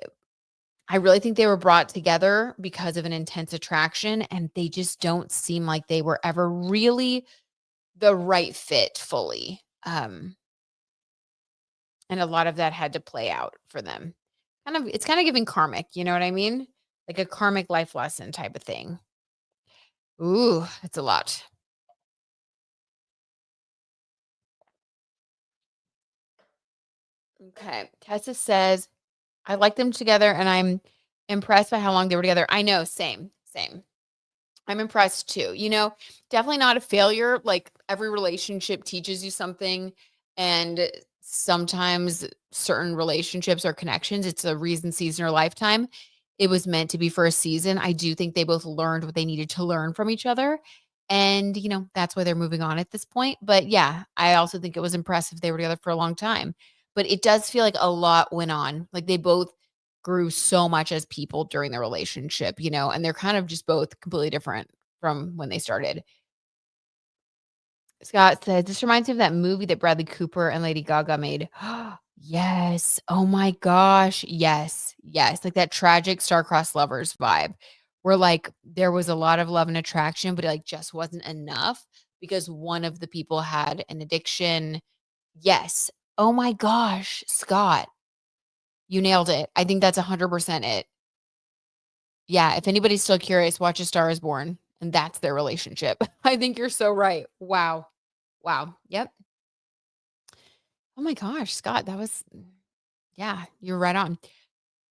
I really think they were brought together because of an intense attraction, and they just don't seem like they were ever really the right fit fully. And a lot of that had to play out for them. It's kind of giving karmic, you know what I mean? Like a karmic life lesson type of thing. Ooh, that's a lot. Okay. Tessa says, I like them together and I'm impressed by how long they were together. I know, same, same. I'm impressed too. Definitely not a failure. Like every relationship teaches you something. And sometimes certain relationships or connections, it's a reason, season, or lifetime. It was meant to be for a season. I do think they both learned what they needed to learn from each other. And, that's why they're moving on at this point. But yeah, I also think it was impressive they were together for a long time. But it does feel like a lot went on. Like they both grew so much as people during their relationship, and they're kind of just both completely different from when they started. Scott said, "This reminds me of that movie that Bradley Cooper and Lady Gaga made." Yes. Oh my gosh. Yes. Yes. Like that tragic star-crossed lovers vibe where like there was a lot of love and attraction, but it like just wasn't enough because one of the people had an addiction. Yes. Oh my gosh, Scott, you nailed it. I think that's 100% it. Yeah, if anybody's still curious, watch A Star Is Born, and that's their relationship. I think you're so right. Wow. Wow. Yep. Oh my gosh, Scott, that was yeah, you're right on.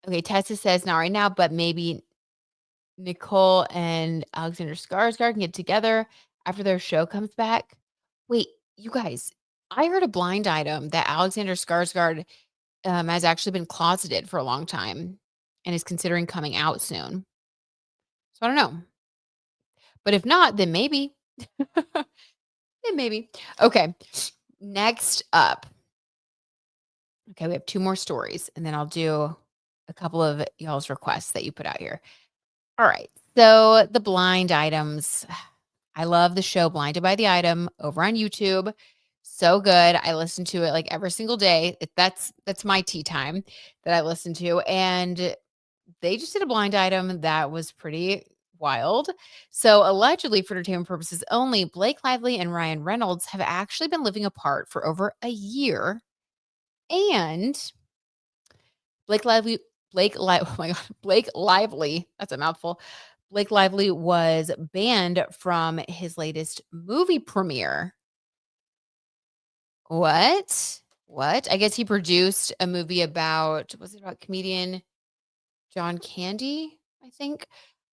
Okay, Tessa says, "Not right now, but maybe Nicole and Alexander Skarsgård can get together after their show comes back." Wait, you guys, I heard a blind item that Alexander Skarsgård, has actually been closeted for a long time and is considering coming out soon. So I don't know, but if not, then maybe. Then maybe. Okay, next up. Okay, we have 2 more stories, and then I'll do a couple of y'all's requests that you put out here. All right. So the blind items. I love the show Blinded by the Item over on YouTube. So good. I listen to it like every single day. That's my tea time that I listen to. And they just did a blind item that was pretty wild. So allegedly for entertainment purposes only, Blake Lively and Ryan Reynolds have actually been living apart for over a year. And Blake Lively oh my god, Blake Lively, that's a mouthful. Blake Lively was banned from his latest movie premiere. What? What? I guess he produced a movie about was it about comedian John Candy, I think?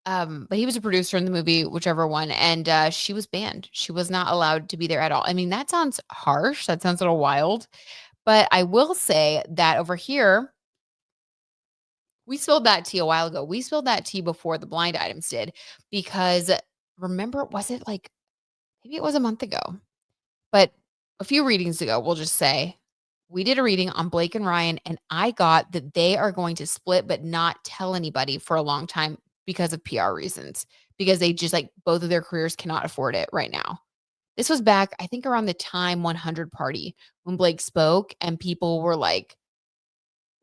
But he was a producer in the movie, whichever one, and, she was banned. She was not allowed to be there at all. I mean, that sounds harsh, that sounds a little wild, but I will say that over here we spilled that tea a while ago. We spilled that tea before the blind items did because remember, was it like maybe it was a month ago, but a few readings ago, we'll just say we did a reading on Blake and Ryan, and I got that they are going to split, but not tell anybody for a long time because of PR reasons, because they just like both of their careers cannot afford it right now. This was back, I think, around the Time 100 party when Blake spoke, and people were like,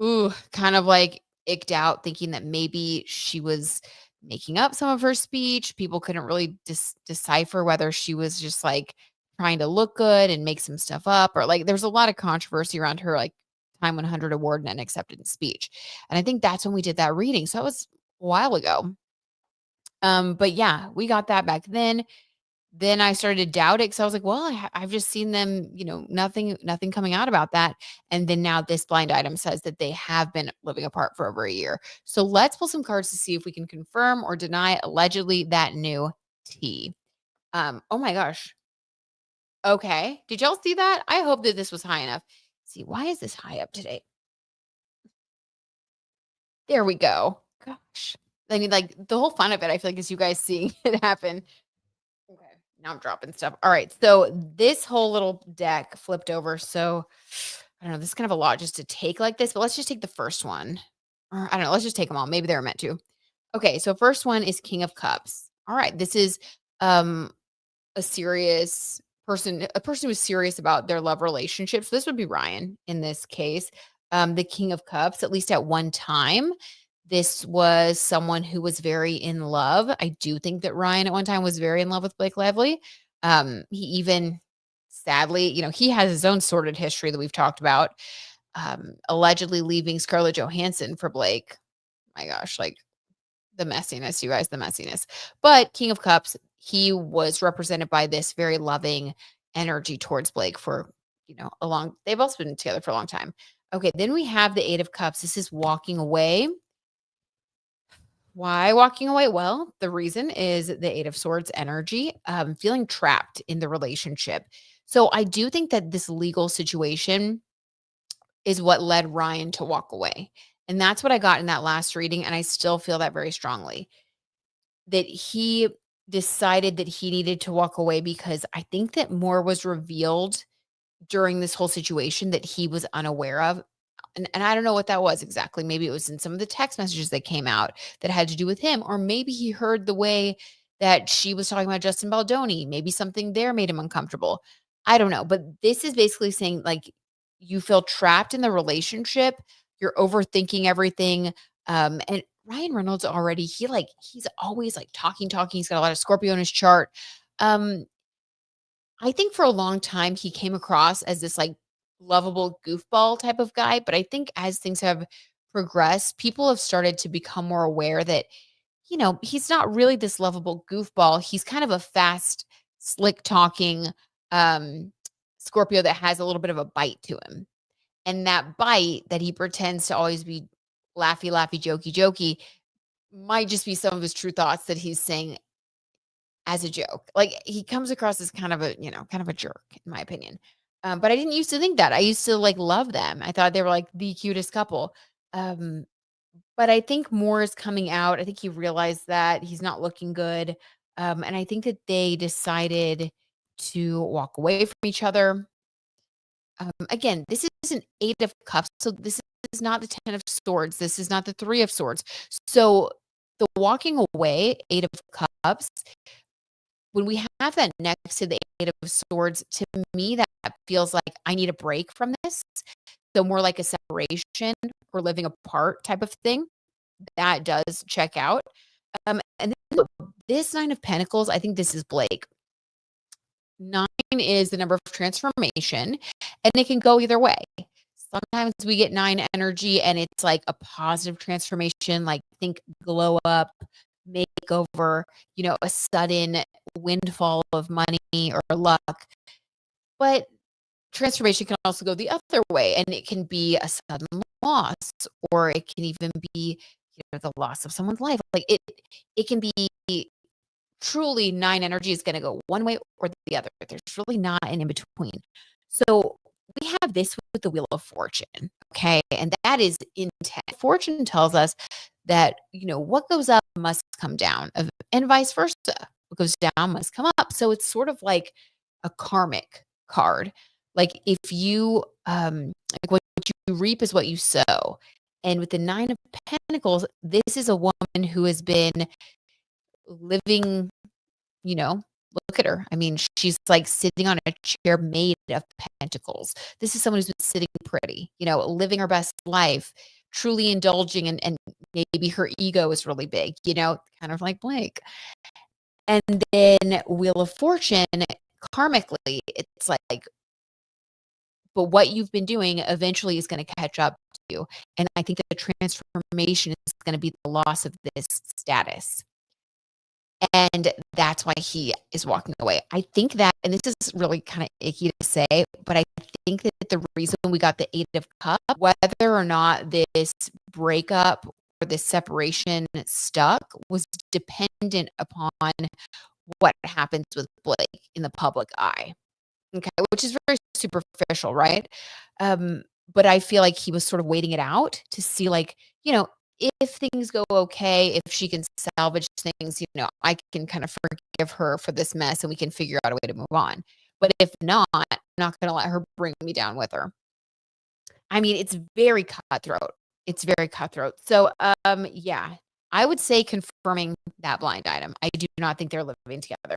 ooh, kind of like icked out thinking that maybe she was making up some of her speech. People couldn't really decipher whether she was just like trying to look good and make some stuff up or like there was a lot of controversy around her like Time 100 award and an acceptance speech. And I think that's when we did that reading. So it was a while ago. But yeah, we got that back then I started to doubt it because I was like, well, I've just seen them, nothing coming out about that. And then now this blind item says that they have been living apart for over a year. So let's pull some cards to see if we can confirm or deny allegedly that new tea. Oh my gosh. Okay. Did y'all see that? I hope that this was high enough. See, why is this high up today? There we go. Gosh. I mean, like the whole fun of it, I feel like is you guys seeing it happen. Okay. Now I'm dropping stuff. All right. So this whole little deck flipped over. So I don't know. This is kind of a lot just to take like this, but let's just take the first one. Or I don't know. Let's just take them all. Maybe they were meant to. Okay. So first one is King of Cups. All right. This is um a serious person, a person who's serious about their love relationships. This would be Ryan in this case. The King of Cups, at least at one time. This was someone who was very in love. I do think that Ryan at one time was very in love with Blake Lively. He even sadly, he has his own sordid history that we've talked about. Allegedly leaving Scarlett Johansson for Blake. My gosh, like the messiness, you guys, the messiness. But King of Cups, he was represented by this very loving energy towards Blake for, a long, they've also been together for a long time. Okay, then we have the 8 of Cups. This is walking away. Why walking away? Well, the reason is the 8 of Swords energy, feeling trapped in the relationship. So I do think that this legal situation is what led Ryan to walk away. And that's what I got in that last reading. And I still feel that very strongly that he decided that he needed to walk away because I think that more was revealed during this whole situation that he was unaware of. And I don't know what that was exactly. Maybe it was in some of the text messages that came out that had to do with him, or maybe he heard the way that she was talking about Justin Baldoni. Maybe something there made him uncomfortable. I don't know. But this is basically saying like you feel trapped in the relationship, you're overthinking everything. And Ryan Reynolds already, he's always like talking. He's got a lot of Scorpio in his chart. Um, I think for a long time he came across as this like lovable goofball type of guy, but I think as things have progressed, people have started to become more aware that, he's not really this lovable goofball. He's kind of a fast, slick talking um Scorpio that has a little bit of a bite to him. And that bite that he pretends to always be laughy, jokey might just be some of his true thoughts that he's saying as a joke. Like, he comes across as kind of a jerk, in my opinion. But I didn't used to think that. I used to, like, love them. I thought they were, like, the cutest couple. Um, but I think more is coming out. I think he realized that he's not looking good. And I think that they decided to walk away from each other. Again, this is an 8 of Cups, so this is not the 10 of Swords. This is not the 3 of Swords. So the walking away, 8 of Cups, when we have that next to the 8 of Swords, to me, that feels like I need a break from this. So more like a separation or living apart type of thing. That does check out. And then this 9 of Pentacles, I think this is Blake. 9 is the number of transformation, and it can go either way. Sometimes we get 9 energy and it's like a positive transformation, like think glow up, makeover, a sudden windfall of money or luck. But transformation can also go the other way, and it can be a sudden loss, or it can even be the loss of someone's life. Like it can be truly 9 energy is going to go one way or the other. There's really not an in between. So we have this with the Wheel of Fortune. Okay. And that is intense. Fortune tells us that, what goes up must come down, and vice versa. What goes down must come up. So it's sort of like a karmic card. Like if you, like what you reap is what you sow. And with the 9 of Pentacles, this is a woman who has been living, you know, look at her. I mean, she's like sitting on a chair made of pentacles. This is someone who's been sitting pretty, living her best life, truly indulging, and maybe her ego is really big, kind of like Blake. And then Wheel of Fortune, karmically, it's like, but what you've been doing eventually is going to catch up to you. And I think that the transformation is going to be the loss of this status. And that's why he is walking away. I think that, and this is really kind of icky to say, but I think that the reason we got the 8 of Cups, whether or not this breakup or this separation stuck, was dependent upon what happens with Blake in the public eye. Okay, which is very superficial, right? But I feel like he was sort of waiting it out to see, like, if things go okay, if she can salvage things, I can kind of forgive her for this mess and we can figure out a way to move on. But if not, I'm not going to let her bring me down with her. I mean, it's very cutthroat. It's very cutthroat. So, yeah, I would say confirming that blind item. I do not think they're living together.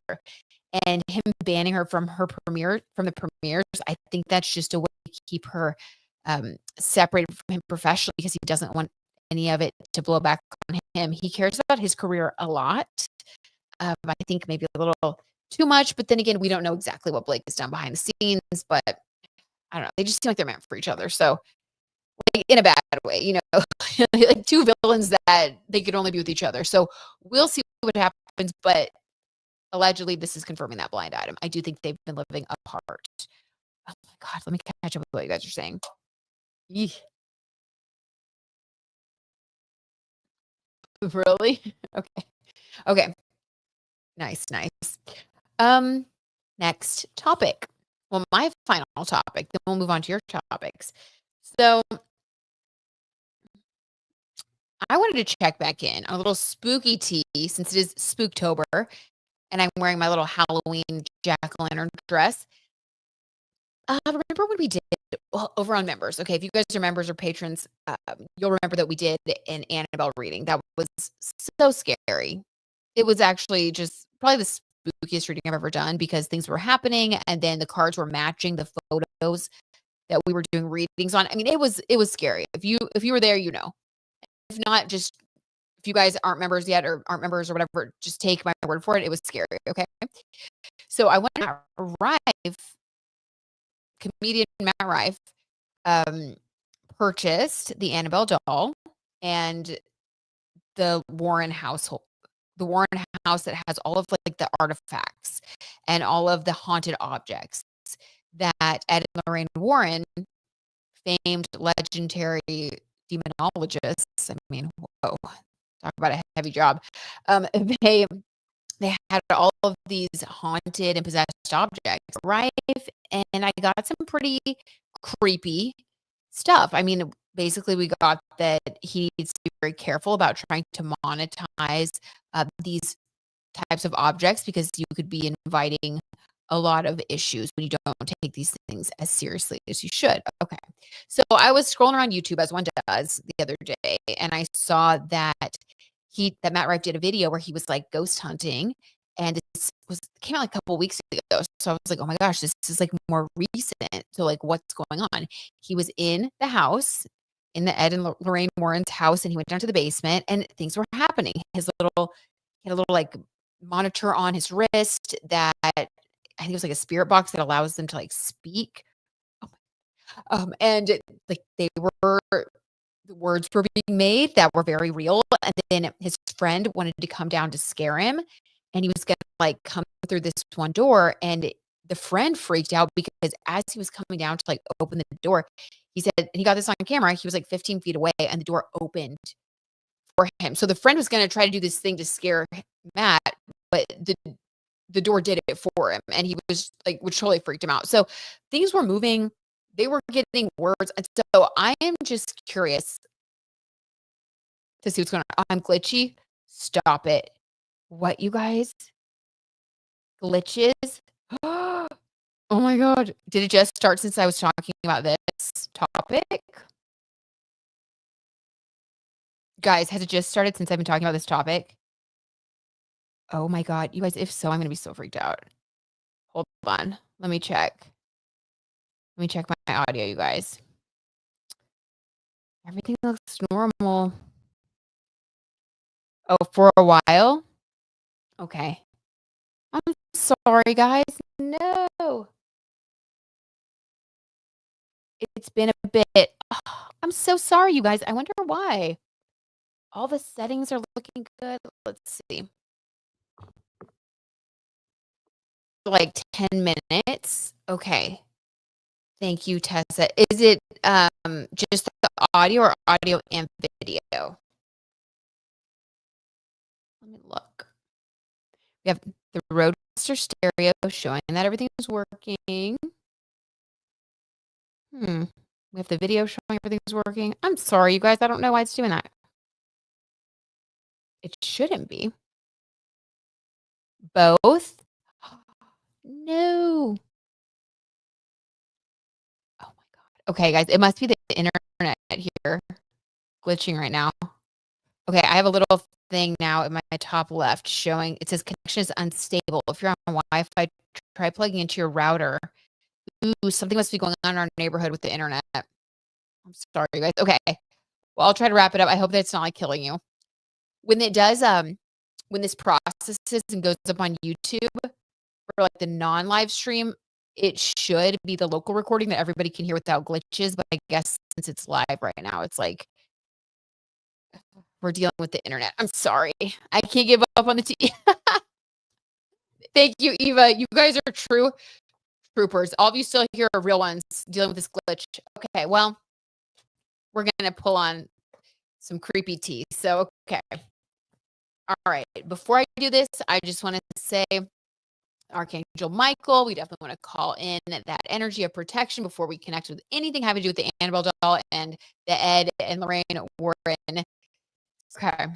And him banning her from the premieres, I think that's just a way to keep her separated from him professionally, because he doesn't want any of it to blow back on him. He cares about his career a lot. I think maybe a little too much, but then again, we don't know exactly what Blake has done behind the scenes, but I don't know. They just seem like they're meant for each other. So, like, in a bad way, like two villains that they could only be with each other. So we'll see what happens, but allegedly this is confirming that blind item. I do think they've been living apart. Oh my God, let me catch up with what you guys are saying. Yeesh. Really? Okay. Okay. Nice, nice. Um, Next topic. Well, my final topic, then we'll move on to your topics. So I wanted to check back in on a little spooky tea since it is Spook-tober and I'm wearing my little Halloween jack-o'-lantern dress. Remember when we did well, over on members, okay, if you guys are members or patrons, you'll remember that we did an Annabelle reading. That was so scary. It was actually just probably the spookiest reading I've ever done because things were happening and then the cards were matching the photos that we were doing readings on. I mean, it was scary. If you were there, you know. If not, just if you guys aren't members yet or aren't members or whatever, just take my word for it. It was scary, okay? So I went to Rife, comedian Matt Rife, um, purchased the Annabelle doll and the Warren household. The Warren house that has all of like the artifacts and all of the haunted objects that Ed and Lorraine Warren, famed legendary demonologists. I mean, whoa, talk about a heavy job. Um, they they had all of these haunted and possessed objects, right? And I got some pretty creepy stuff. I mean, basically, we got that he needs to be very careful about trying to monetize these types of objects because you could be inviting a lot of issues when you don't take these things as seriously as you should. Okay. So I was scrolling around YouTube as one does the other day, and I saw that Matt Rife did a video where he was like ghost hunting, and this came out like a couple weeks ago. So I was like, oh my gosh, this is like more recent. So like, what's going on? He was in the house, in the Ed and Lorraine Warren's house, and he went down to the basement, and things were happening. He had a little like monitor on his wrist that I think it was like a spirit box that allows them to like speak. And like the words were being made that were very real. And then his friend wanted to come down to scare him, and he was gonna like come through this one door, and the friend freaked out because as he was coming down to like open the door, he said, and he got this on camera, he was like 15 feet away, and the door opened for him. So the friend was gonna try to do this thing to scare Matt, but the door did it for him, and he was like, which totally freaked him out. So things were moving, they were getting words, and so I am just curious to see what's going on. I'm glitchy. Stop it. What, you guys? Glitches? Oh my god. Did it just start since I was talking about this topic? Guys, has it just started since I've been talking about this topic? Oh my god. You guys, if so, I'm gonna be so freaked out. Hold on. Let me check. Let me check my audio, you guys. Everything looks normal. Oh, for a while? Okay. I'm sorry, guys. No. It's been a bit. I'm so sorry, you guys. I wonder why. All the settings are looking good. Let's see. Like 10 minutes. Okay. Thank you, Tessa. Is it just the audio or audio and video? Let me look. We have the Roadster stereo showing that everything is working. We have the video showing everything's working. I'm sorry, you guys. I don't know why it's doing that. It shouldn't be. Both? No. Oh my god. Okay, guys, it must be the internet here glitching right now. Okay, I have a little thing now at my top left showing it says connection is unstable. If you're on Wi-Fi, try plugging into your router. Ooh, something must be going on in our neighborhood with the internet. I'm sorry, guys. Okay. Well, I'll try to wrap it up. I hope that's not like killing you. When it does, when this processes and goes up on YouTube for like the non-live stream, it should be the local recording that everybody can hear without glitches. But I guess since it's live right now, it's like we're dealing with the internet. I'm sorry. I can't give up on the T. Thank you, Eva. You guys are true troopers. All of you still here are real ones dealing with this glitch. Okay, well, we're gonna pull on some creepy tea. So, okay. All right. Before I do this, I just want to say, Archangel Michael, we definitely want to call in that energy of protection before we connect with anything having to do with the Annabelle doll and the Ed and Lorraine Warren. Okay.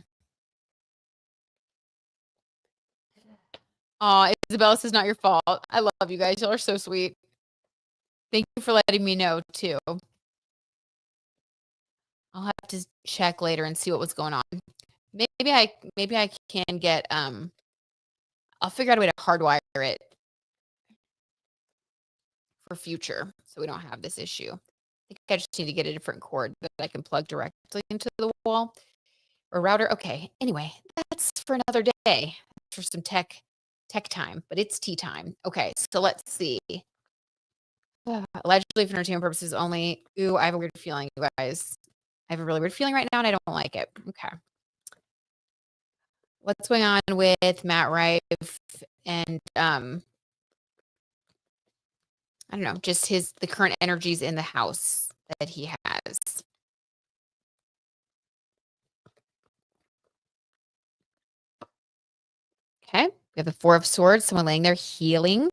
Oh, Isabella, this is not your fault. I love you guys. Y'all are so sweet. Thank you for letting me know too. I'll have to check later and see what was going on. Maybe I can get I'll figure out a way to hardwire it for future so we don't have this issue. I think I just need to get a different cord that I can plug directly into the wall or router. Okay. Anyway, that's for another day. For some tech time, but it's tea time. Okay, so let's see. Allegedly for entertainment purposes only. Ooh, I have a weird feeling, you guys. I have a really weird feeling right now, and I don't like it. Okay. What's going on with Matt Rife and I don't know, just the current energies in the house that he has. Okay. We have the Four of Swords, someone laying there healing.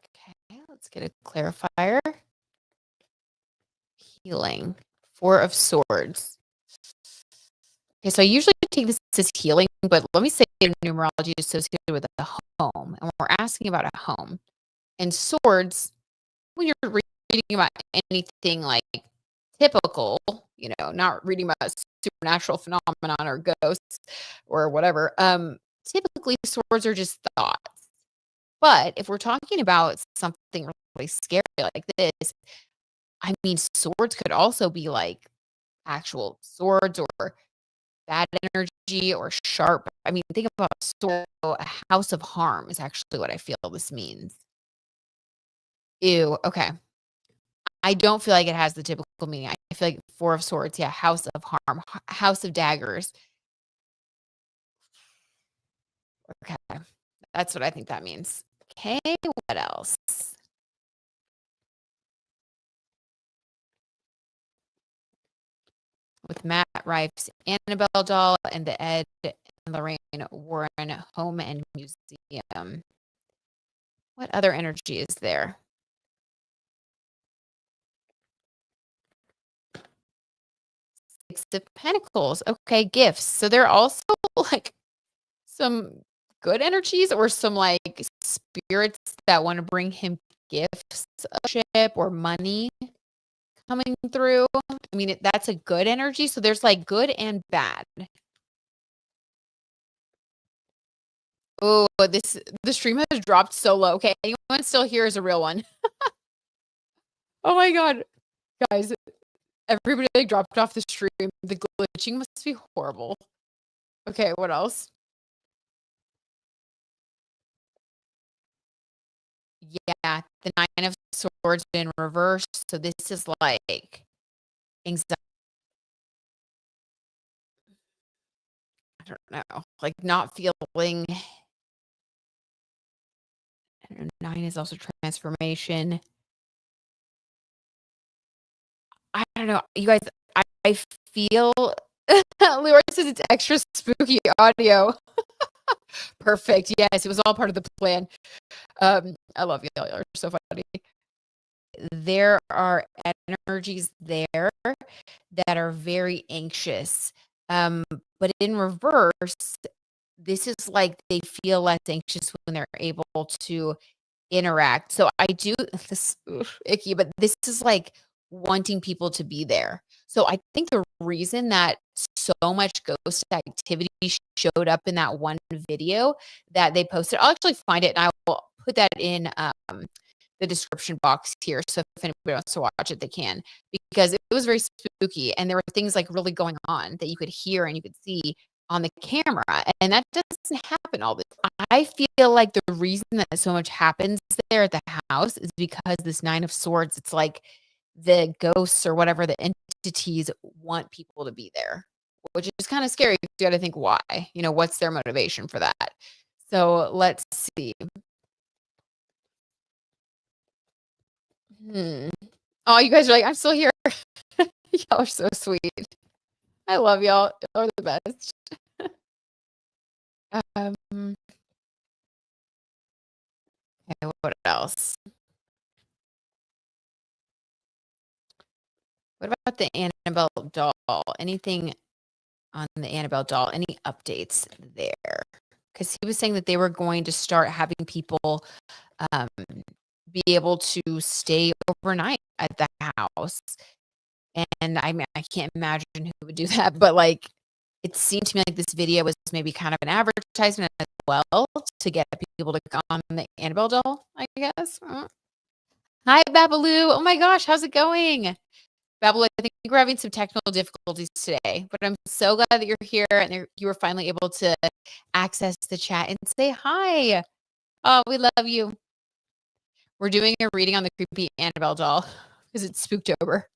Okay, let's get a clarifier. Healing. Four of Swords. Okay, so I usually take this as healing, but let me say numerology is associated with a home, and we're asking about a home. And swords, when you're reading about anything like typical, not reading about supernatural phenomenon or ghosts or whatever, typically swords are just thoughts. But if we're talking about something really scary like this, I mean, swords could also be like actual swords or bad energy or sharp. I mean, think about sword. A house of harm is actually what I feel this means. Ew. Okay. I don't feel like it has the typical meaning. I feel like Four of Swords, yeah, house of harm, house of daggers. Okay. That's what I think that means. Okay, what else? With Matt Rife's Annabelle doll and the Ed and Lorraine Warren Home and Museum. What other energy is there? Six of Pentacles. Okay, gifts. So there are also like some good energies or some like spirits that want to bring him gifts of ship or money coming through. I mean, that's a good energy. So there's like good and bad. Oh, the stream has dropped so low. Okay, anyone still here is a real one. Oh my god, guys, everybody like dropped off the stream. The glitching must be horrible. Okay, what else? Yeah, the Nine of Swords in reverse. So this is like anxiety. I don't know, like not feeling. I don't know, 9 is also transformation. I don't know, you guys. I feel. Leroy says it's extra spooky audio. Perfect. Yes, it was all part of the plan. I love y'all. Y'all are so funny. There are energies there that are very anxious. But in reverse, this is like they feel less anxious when they're able to interact. So I do this icky, but this is like wanting people to be there. So I think the reason that so much ghost activity showed up in that one video that they posted, I'll actually find it and I will put that in the description box here. So if anybody wants to watch it, they can, because it was very spooky and there were things like really going on that you could hear and you could see on the camera. And that doesn't happen all the time. I feel like the reason that so much happens there at the house is because this Nine of Swords, it's like the ghosts or whatever the entities want people to be there, which is kind of scary. You got to think why, what's their motivation for that? So let's see. Oh, you guys are like, "I'm still here." Y'all are so sweet. I love y'all. Y'all are the best. Um, okay, what else? What about the Annabelle doll? Anything on the Annabelle doll? Any updates there? Because he was saying that they were going to start having people um, be able to stay overnight at the house. And I mean, I can't imagine who would do that, but like it seemed to me like this video was maybe kind of an advertisement as well to get people to come on the Annabelle doll, I guess. Hi, Babaloo. Oh my gosh, how's it going? Babaloo, I think we're having some technical difficulties today, but I'm so glad that you're here and you were finally able to access the chat and say hi. Oh, we love you. We're doing a reading on the creepy Annabelle doll because it's Spook-tober.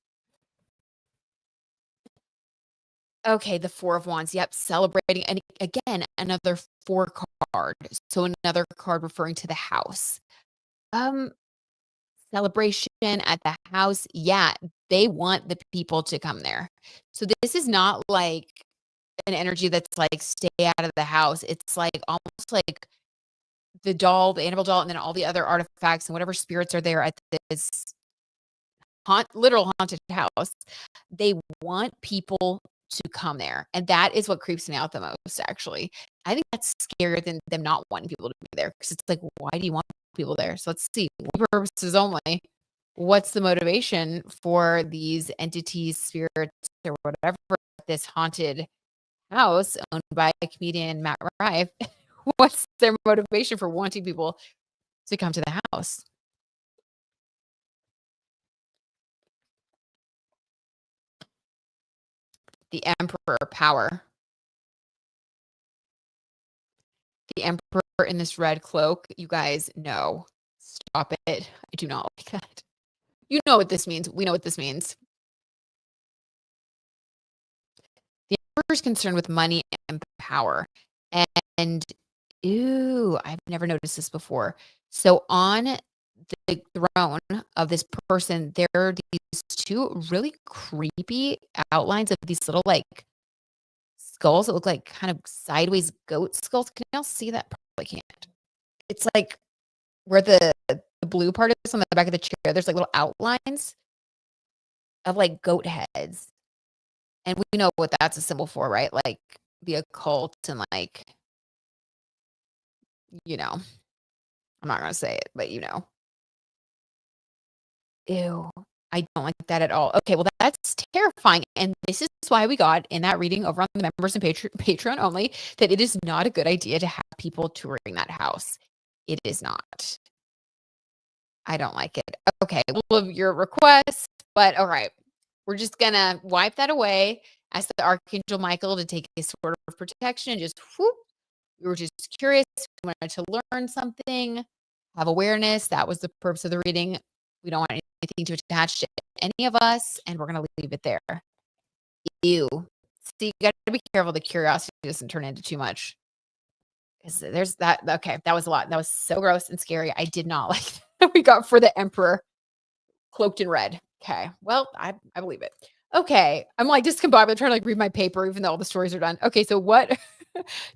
Okay, the Four of Wands. Yep, celebrating. And again, another 4 card. So another card referring to the house. Um, celebration at the house. Yeah, they want the people to come there. So this is not like an energy that's like stay out of the house. It's like almost like the doll, the Annabelle doll, and then all the other artifacts and whatever spirits are there at this literal haunted house. They want people to come there, and that is what creeps me out the most, actually. I think that's scarier than them not wanting people to be there, because it's like, why do you want people there? So let's see. Purposes only. What's the motivation for these entities, spirits, or whatever, this haunted house owned by comedian Matt Rife? What's their motivation for wanting people to come to the house? The Emperor, power. The Emperor in this red cloak, you guys, no. Stop it. I do not like that. You know what this means. We know what this means. The Emperor's concerned with money and power. And ew, I've never noticed this before. So on the throne of this person, there are these 2 really creepy outlines of these little like skulls that look like kind of sideways goat skulls. Can y'all see that? Probably can't. It's like where the blue part is on the back of the chair, there's like little outlines of like goat heads. And we know what that's a symbol for, right? Like the occult and like, you know, I'm not gonna say it, but you know. Ew. I don't like that at all. Okay, well, that's terrifying. And this is why we got in that reading over on the members and Patreon only that it is not a good idea to have people touring that house. It is not. I don't like it. Okay, love your request, but all right. We're just gonna wipe that away. Ask the Archangel Michael to take a sword of protection. Just whoop. We were just curious. We wanted to learn something, have awareness. That was the purpose of the reading. We don't want anything to attach to any of us, and we're gonna leave it there. Ew. See, you gotta be careful the curiosity doesn't turn into too much. Because there's that. Okay, that was a lot. That was so gross and scary. I did not like that we got for the Emperor cloaked in red. Okay. Well, I believe it. Okay. I'm like discombobulated trying to like read my paper, even though all the stories are done. Okay. So what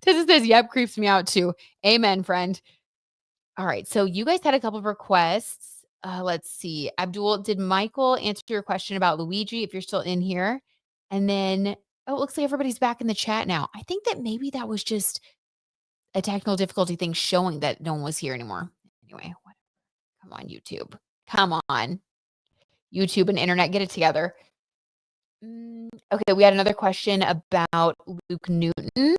Tessa says, yep, creeps me out too. Amen, friend. All right. So you guys had a couple of requests. Let's see. Abdul, did Michael answer your question about Luigi if you're still in here? And then, oh, it looks like everybody's back in the chat now. I think that maybe that was just a technical difficulty thing showing that no one was here anymore. Anyway, come on, YouTube. Come on. YouTube and internet, get it together. Okay, we had another question about Luke Newton.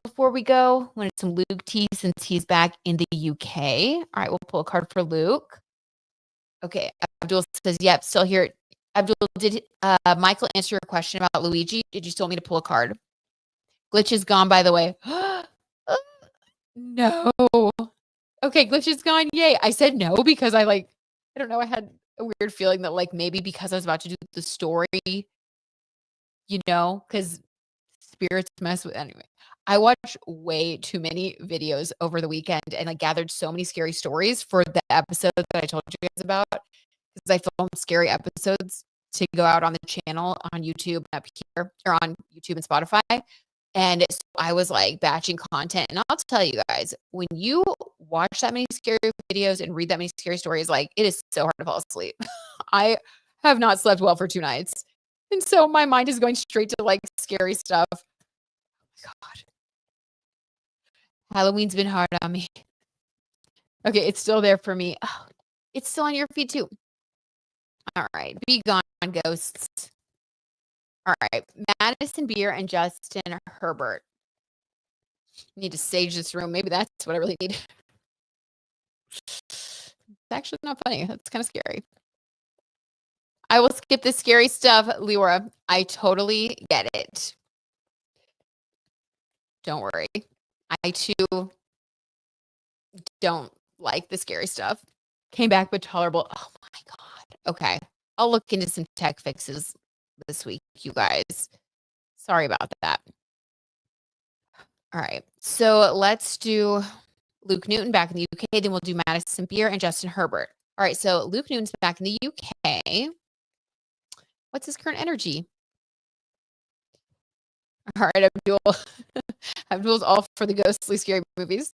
Before we go, wanted some Luke tea since he's back in the UK. All right, we'll pull a card for Luke. Okay, Abdul says, yep, still here. Abdul, did Michael answer your question about Luigi? Did you still want me to pull a card? Glitch is gone, by the way. No. Okay, Glitch is gone. Yay. I said no because I don't know. I had a weird feeling that like maybe because I was about to do the story, because spirits mess with anyway. I watched way too many videos over the weekend and I gathered so many scary stories for the episode that I told you guys about because I film scary episodes to go out on the channel on YouTube up here or on YouTube and Spotify. And so I was like batching content. And I'll tell you guys, when you watch that many scary videos and read that many scary stories, like it is so hard to fall asleep. I have not slept well for 2 nights. And so my mind is going straight to like scary stuff. God, Halloween's been hard on me. Okay, it's still there for me. Oh, it's still on your feed too. All right, be gone, ghosts. All right, Madison Beer and Justin Herbert. Need to sage this room. Maybe that's what I really need. It's actually not funny. That's kind of scary. I will skip the scary stuff, Leora. I totally get it. Don't worry. I too don't like the scary stuff. Came back but tolerable. Oh my God. Okay. I'll look into some tech fixes this week, you guys. Sorry about that. All right. So let's do Luke Newton back in the UK. Then we'll do Madison Beer and Justin Herbert. All right. So Luke Newton's back in the UK. What's his current energy? All right, Abdul. Abdul's all for the ghostly scary movies.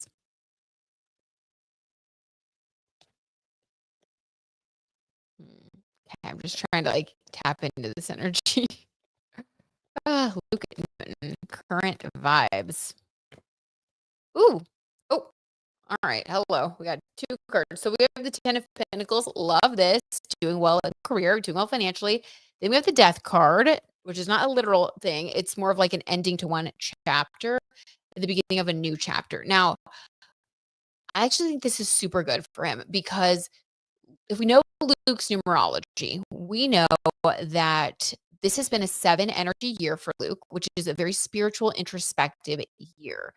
Okay, I'm just trying to like tap into this energy. Luke Newton, current vibes. Ooh. Oh, all right. Hello. We got 2 cards. So we have the 10 of Pentacles. Love this. Doing well in career, doing well financially. Then we have the Death card, which is not a literal thing. It's more of like an ending to one chapter at the beginning of a new chapter. Now, I actually think this is super good for him because if we know Luke's numerology, we know that this has been a 7 energy year for Luke, which is a very spiritual, introspective year,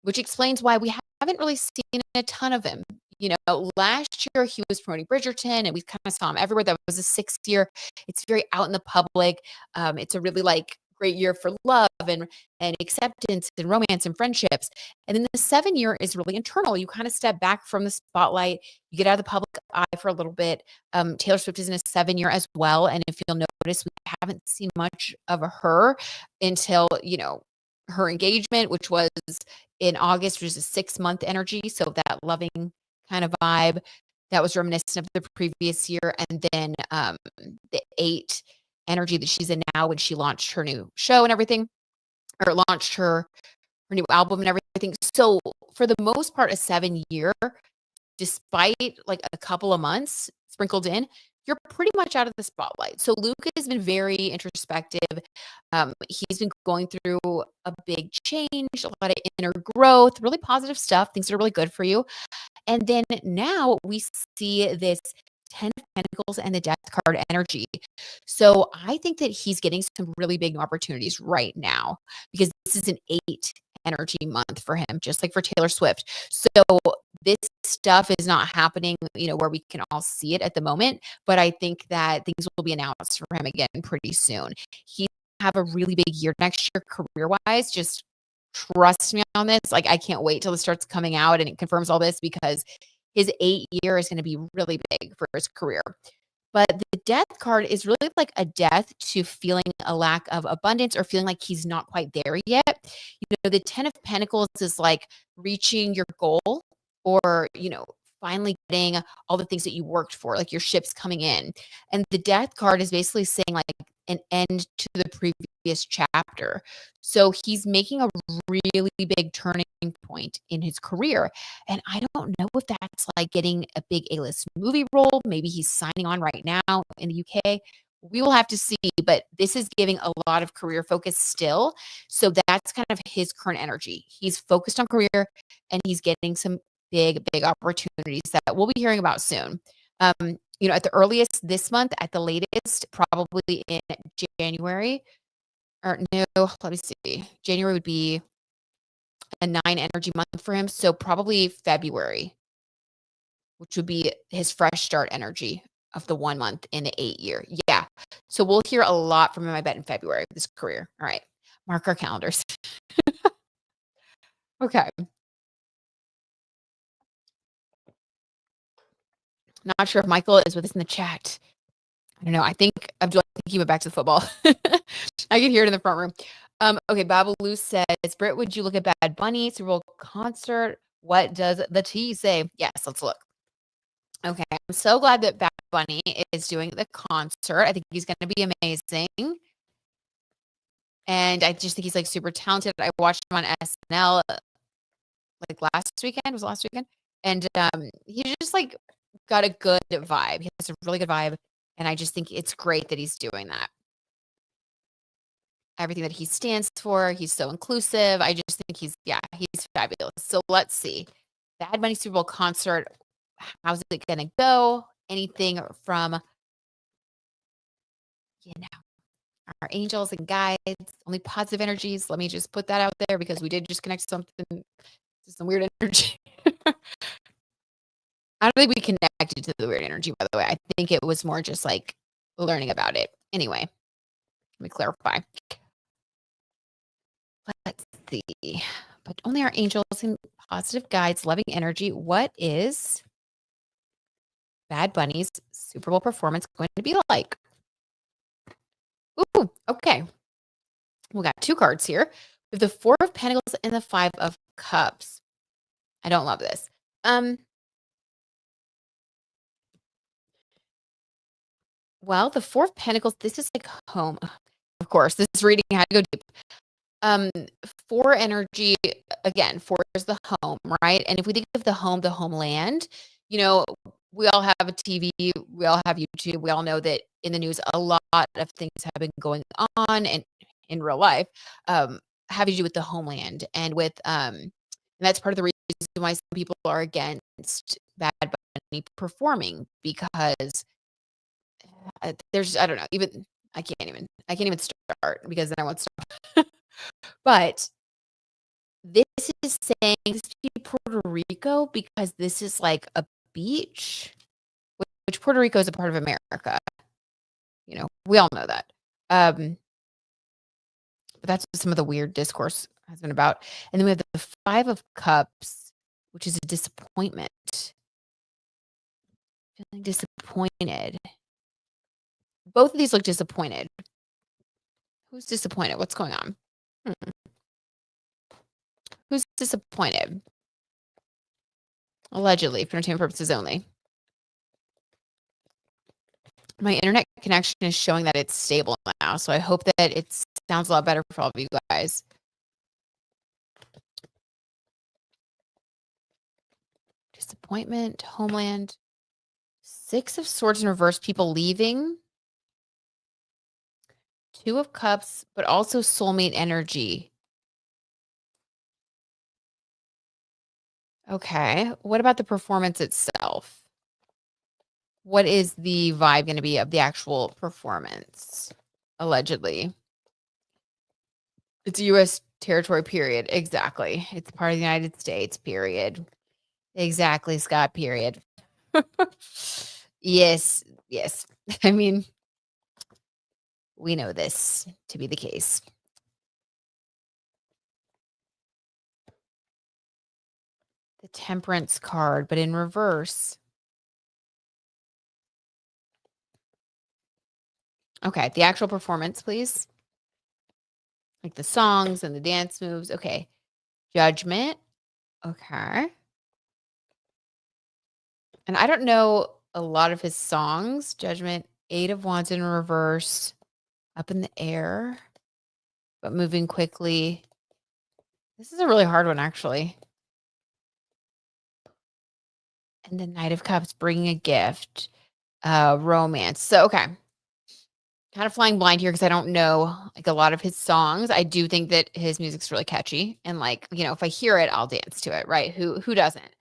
which explains why we haven't really seen a ton of him. You know, last year he was promoting Bridgerton and we kind of saw him everywhere. That was a 6th year. It's very out in the public. It's a really like great year for love and acceptance and romance and friendships. And then the 7 year is really internal. You kind of step back from the spotlight, you get out of the public eye for a little bit. Taylor Swift is in a 7 year as well. And if you'll notice, we haven't seen much of her until, you know, her engagement, which was in August, which is a 6-month energy. So that loving kind of vibe that was reminiscent of the previous year. And then the 8 energy that she's in now when she launched her new show and everything, or launched her new album and everything. So for the most part, a 7 year, despite like a couple of months sprinkled in, you're pretty much out of the spotlight. So Luke has been very introspective. He's been going through a big change, a lot of inner growth, really positive stuff, things that are really good for you. And then now we see this 10 of Pentacles and the Death card energy. So I think that he's getting some really big opportunities right now because this is an 8 energy month for him, just like for Taylor Swift. So this stuff is not happening, you know, where we can all see it at the moment, but I think that things will be announced for him again pretty soon. He have a really big year next year career-wise. Just trust me on this. Like, I can't wait till it starts coming out and it confirms all this because his 8 year is going to be really big for his career. But the Death card is really like a death to feeling a lack of abundance or feeling like he's not quite there yet. You know, the 10 of Pentacles is like reaching your goal or, you know, finally getting all the things that you worked for, like your ships coming in. And the Death card is basically saying like an end to the previous chapter. So he's making a really big turning point in his career. And I don't know if that's like getting a big A-list movie role. Maybe he's signing on right now in the UK. We will have to see, but this is giving a lot of career focus still. So that's kind of his current energy. He's focused on career and he's getting some big opportunities that we'll be hearing about soon. You know, at the earliest this month, at the latest, probably in January. Or no, let me see. January would be a 9 energy month for him. So probably February, which would be his fresh start energy of the 1 month in the 8 year. Yeah. So we'll hear a lot from him, I bet, in February of this career. All right. Mark our calendars. Okay. Not sure if Michael is with us in the chat. I don't know. I think Abdul, he went back to the football. I can hear it in the front room. Okay, Babaloo says, Britt, would you look at Bad Bunny Super Bowl concert? What does the T say? Yes, let's look. Okay, I'm so glad that Bad Bunny is doing the concert. I think he's going to be amazing. And I just think he's like super talented. I watched him on SNL like last weekend. Was it last weekend? And he just like got a good vibe. He has a really good vibe. And I just think it's great that he's doing that. Everything that he stands for, he's so inclusive. I just think he's fabulous. So let's see. Bad Bunny Super Bowl concert. How's it going to go? Anything from, our angels and guides, only positive energies. Let me just put that out there because we did just connect to some weird energy. I don't think we connected to the weird energy, by the way. I think it was more just like learning about it. Anyway, let me clarify. Let's see. But only our angels and positive guides, loving energy. What is Bad Bunny's Super Bowl performance going to be like? Ooh, okay. We got 2 cards here. We have the 4 of Pentacles and the 5 of Cups. I don't love this. Well, the 4 of Pentacles, this is like home. Of course, this is reading how to go deep. 4 energy, again, 4 is the home, right? And if we think of the home, the homeland, we all have a TV, we all have YouTube, we all know that in the news, a lot of things have been going on and in real life, having to do with the homeland and with, and that's part of the reason why some people are against Bad Bunny performing because there's, I don't know, even I can't even start because then I won't stop. But this is saying this be Puerto Rico because this is like a beach, which Puerto Rico is a part of America. We all know that. But that's what some of the weird discourse has been about. And then we have the 5 of Cups, which is a disappointment. Feeling disappointed. Both of these look disappointed. Who's disappointed? What's going on? Who's disappointed? Allegedly, for entertainment purposes only. My internet connection is showing that it's stable now, so I hope that it sounds a lot better for all of you guys. Disappointment, homeland. 6 of Swords in reverse, people leaving. 2 of Cups, but also soulmate energy. Okay. What about the performance itself? What is the vibe going to be of the actual performance? Allegedly. It's a U.S. territory, period. Exactly. It's part of the United States, period. Exactly, Scott, period. Yes. I mean, we know this to be the case. The Temperance card, but in reverse. Okay, the actual performance, please. Like the songs and the dance moves. Okay. Judgment. Okay. And I don't know a lot of his songs. Judgment, 8 of Wands in reverse, up in the air, but moving quickly. This is a really hard one, actually. And the Knight of Cups, bringing a gift, romance. So, okay. Kind of flying blind here because I don't know like a lot of his songs. I do think that his music's really catchy. And like, if I hear it, I'll dance to it, right? Who doesn't?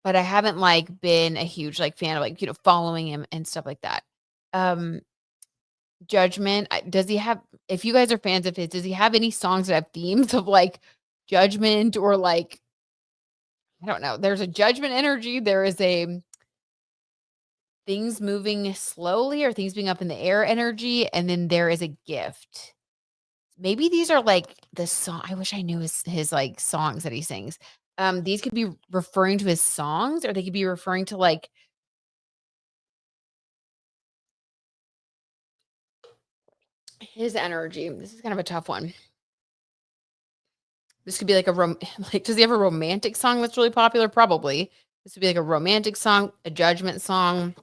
But I haven't like been a huge like fan of like, following him and stuff like that. Judgment. Does he have, if you guys are fans of his, does he have any songs that have themes of like judgment or like, I don't know. There's a judgment energy. There is a things moving slowly or things being up in the air energy. And then there is a gift. Maybe these are like the song. I wish I knew his like songs that he sings. These could be referring to his songs or they could be referring to like His energy. This is kind of a tough one. This could be like like, does he have a romantic song that's really popular? Probably. This would be like a romantic song, a judgment song,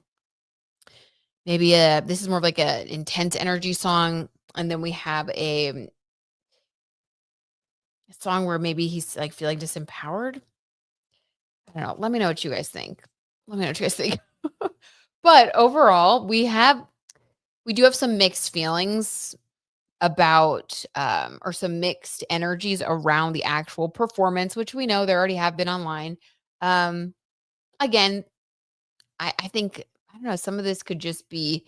maybe this is more of like a intense energy song. And then we have a song where maybe he's like feeling disempowered. I don't know. Let me know what you guys think. Let me know what you guys think. But overall, we do have some mixed feelings about or some mixed energies around the actual performance, which we know there already have been online. Um Again, I think I don't know, some of this could just be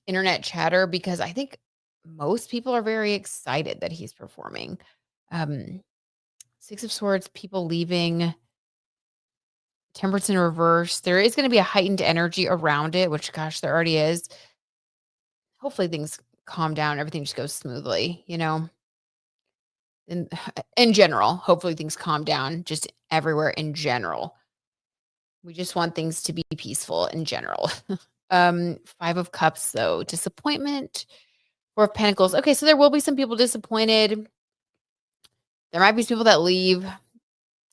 internet chatter because I think most people are very excited that he's performing. Um Six of Swords, people leaving, Temperance in reverse. There is going to be a heightened energy around it, which gosh, there already is. Hopefully things calm down, everything just goes smoothly, In in general, hopefully things calm down just everywhere in general. We just want things to be peaceful in general. Five of Cups though, disappointment. Four of Pentacles. Okay, so there will be some people disappointed. There might be people that leave,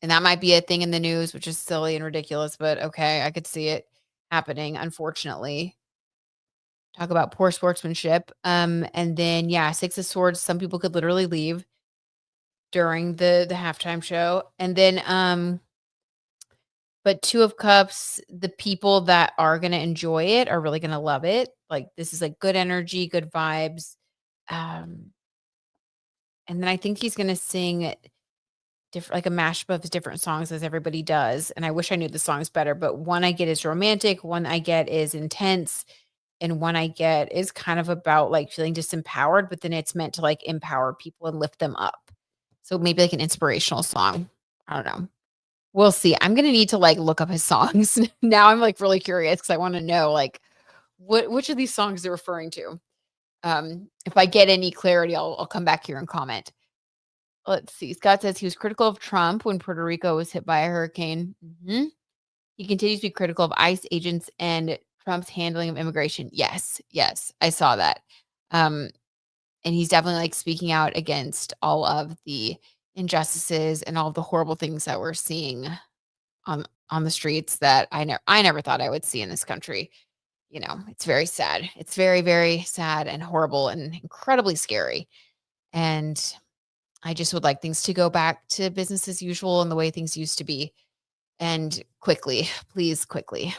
and that might be a thing in the news, which is silly and ridiculous, but okay, I could see it happening, unfortunately. Talk about poor sportsmanship. And then yeah, Six of Swords, some people could literally leave during the halftime show. And then but Two of Cups, the people that are gonna enjoy it are really gonna love it. Like this is like good energy, good vibes. Um, and then I think he's gonna sing different like a mashup of different songs as everybody does. And I wish I knew the songs better, but one I get is romantic, one I get is intense, and one I get is kind of about like feeling disempowered, but then it's meant to like empower people and lift them up. So maybe like an inspirational song. I don't know. We'll see. I'm gonna need to like look up his songs. Now I'm like really curious because I want to know like which of these songs they're referring to. If I get any clarity, I'll come back here and comment. Let's see. Scott says he was critical of Trump when Puerto Rico was hit by a hurricane. He continues to be critical of ICE agents and Trump's handling of immigration. Yes, yes, I saw that. Um, and he's definitely like speaking out against all of the injustices and all of the horrible things that we're seeing on the streets that I never thought I would see in this country. It's very sad. It's very, very sad and horrible and incredibly scary. And I just would like things to go back to business as usual and the way things used to be. And quickly, please, quickly.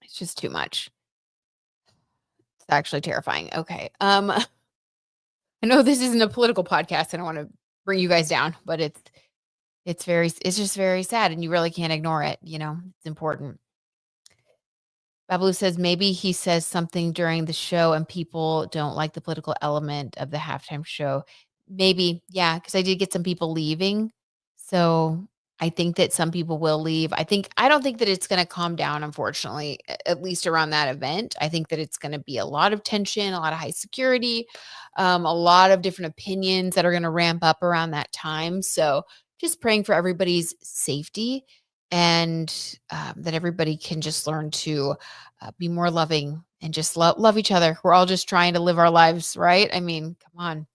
It's just too much. It's actually terrifying. Okay. I know this isn't a political podcast. I don't want to bring you guys down, but it's just very sad and you really can't ignore it. It's important. Babalu says maybe he says something during the show and people don't like the political element of the halftime show. Maybe, yeah, because I did get some people leaving. So I think that some people will leave. I don't think that it's going to calm down, unfortunately, at least around that event. I think that it's going to be a lot of tension, a lot of high security, a lot of different opinions that are going to ramp up around that time. So just praying for everybody's safety and that everybody can just learn to be more loving and just love each other. We're all just trying to live our lives, right? I mean, come on.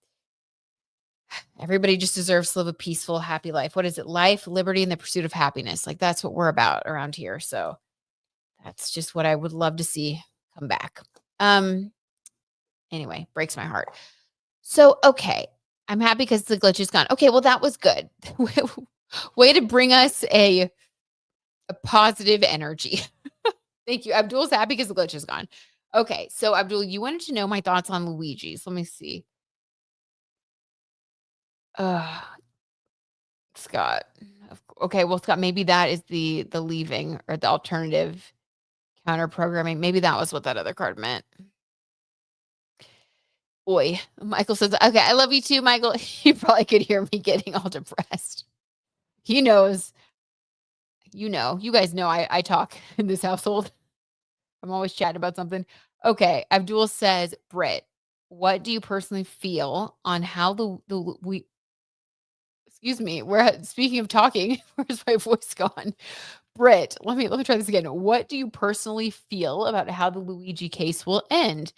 Everybody just deserves to live a peaceful, happy life. What is it? Life, liberty, and the pursuit of happiness. Like that's what we're about around here. So that's just what I would love to see come back. Anyway, breaks my heart. So, okay. I'm happy because the glitch is gone. Okay, well, that was good. Way to bring us a positive energy. Thank you. Abdul's happy because the glitch is gone. Okay, so Abdul, you wanted to know my thoughts on Luigi's. Let me see. Scott. Okay, well, Scott, maybe that is the leaving or the alternative counter programming. Maybe that was what that other card meant. Boy, Michael says, okay, I love you too, Michael. You probably could hear me getting all depressed. He knows. You guys know I talk in this household. I'm always chatting about something. Okay, Abdul says, Britt, what do you personally feel on how we excuse me, we're speaking of talking, where's my voice gone? Britt, let me try this again. What do you personally feel about how the Luigi case will end?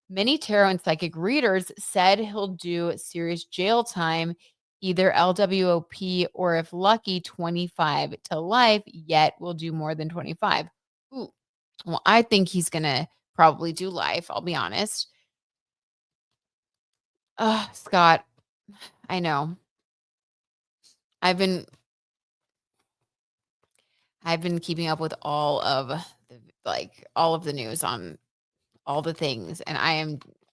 Many tarot and psychic readers said he'll do serious jail time, either LWOP or if lucky, 25 to life, yet will do more than 25. Ooh. Well, I think he's going to probably do life. I'll be honest. Scott, I know. I've been keeping up with all of all of the news on all the things, and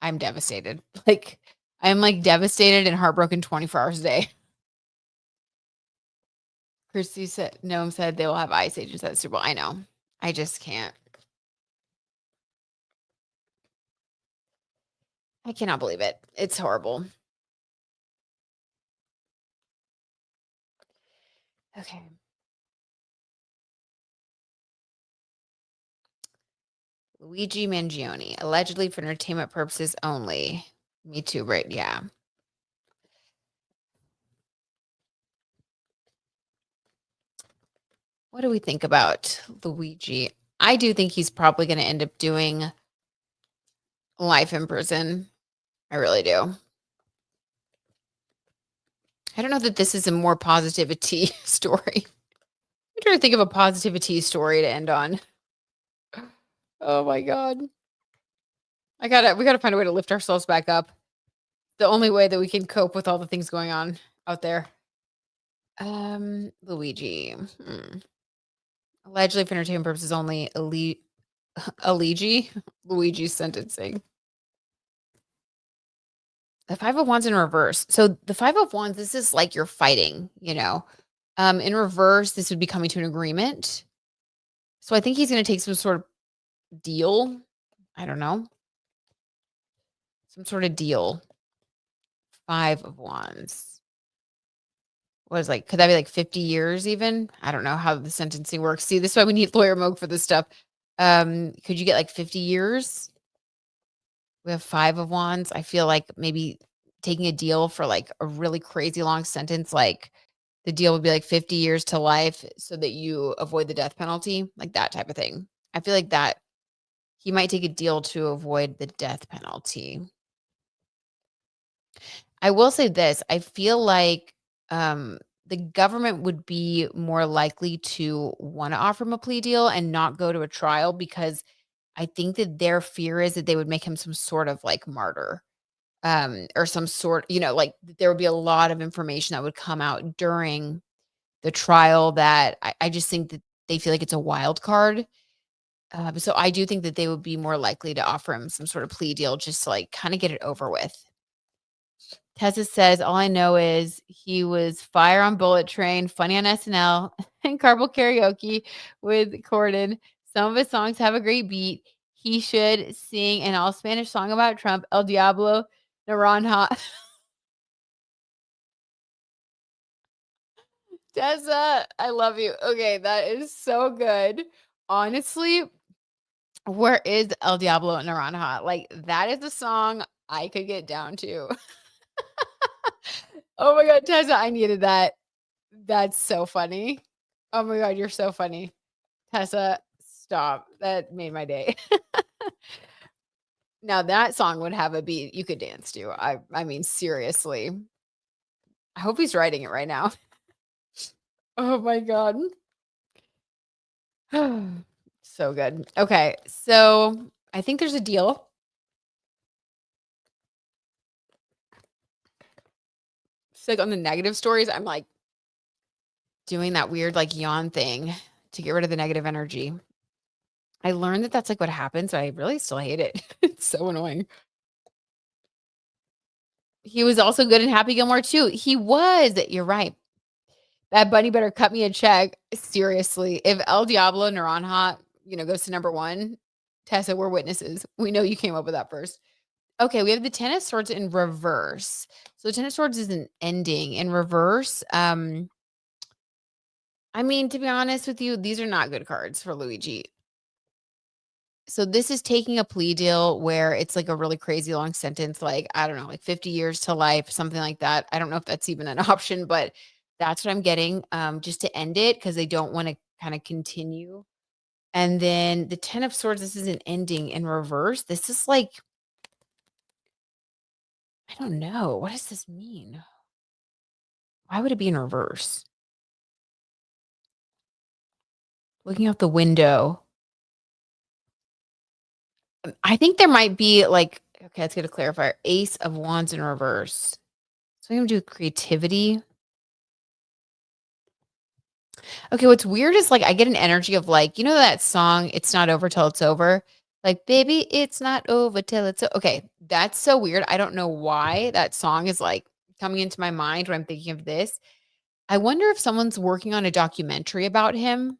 I'm devastated. Like, I'm like devastated and heartbroken 24 hours a day. Christy said, Noam said they will have ice agents at Super Bowl. I know. I just can't. I cannot believe it. It's horrible. Okay. Luigi Mangione, allegedly for entertainment purposes only. Me too, right? Yeah. What do we think about Luigi? I do think he's probably going to end up doing life in prison. I really do. I don't know that this is a more positivity story. I'm trying to think of a positivity story to end on. Oh my god. We gotta find a way to lift ourselves back up. The only way that we can cope with all the things going on out there. Luigi. Allegedly for entertainment purposes only. Luigi's sentencing. The Five of Wands in reverse. So the Five of Wands, this is like you're fighting, you know. In reverse, this would be coming to an agreement. So I think he's going to take some sort of deal. I don't know. Some sort of deal. Five of Wands. What is like, could that be like 50 years even? I don't know how the sentencing works. See, this is why we need lawyer Moog for this stuff. Could you get like 50 years? We have Five of Wands. I feel like maybe taking a deal for like a really crazy long sentence, like the deal would be like 50 years to life so that you avoid the death penalty, like that type of thing. I feel like that he might take a deal to avoid the death penalty. I will say this, I feel like the government would be more likely to want to offer him a plea deal and not go to a trial because I think that their fear is that they would make him some sort of like martyr. Or some sort, you know, like there would be a lot of information that would come out during the trial that I just think that they feel like it's a wild card. So I do think that they would be more likely to offer him some sort of plea deal just to like kind of get it over with. Tessa says, all I know is he was fire on Bullet Train, funny on SNL, and Carpool Karaoke with Corden. Some of his songs have a great beat. He should sing an all Spanish song about Trump, El Diablo Naranja. Tessa, I love you. Okay, that is so good. Honestly, where is El Diablo Naranja? Like, that is a song I could get down to. Oh my god, Tessa, I needed that. That's so funny. Oh my god, you're so funny. Tessa, stop. That made my day. Now that song would have a beat you could dance to. I mean, seriously. I hope he's writing it right now. Oh my god. So good. Okay, so I think there's a deal. So like on the negative stories, I'm like doing that weird like yawn thing to get rid of the negative energy. I learned that that's like what happens, but I really still hate it. It's so annoying. He was also good in Happy Gilmore too. He was. You're right. That bunny better cut me a check. Seriously. If El Diablo Naranja, goes to number one, Tessa, we're witnesses. We know you came up with that first. Okay, we have the Ten of Swords in reverse. So the Ten of Swords is an ending in reverse. I mean, to be honest with you, these are not good cards for Luigi. So this is taking a plea deal where it's like a really crazy long sentence, like, I don't know, like 50 years to life, something like that. I don't know if that's even an option, but that's what I'm getting, just to end it because they don't want to kind of continue. And then the Ten of Swords, this is an ending in reverse. This is like I don't know. What does this mean? Why would it be in reverse? Looking out the window. I think there might be like, okay, let's get a clarifier. Ace of Wands in reverse. So I'm gonna do creativity. Okay, what's weird is like I get an energy of like, you know that song, It's Not Over Till It's Over? Like, baby, it's not over till it's okay. That's so weird. I don't know why that song is like coming into my mind when I'm thinking of this. I wonder if someone's working on a documentary about him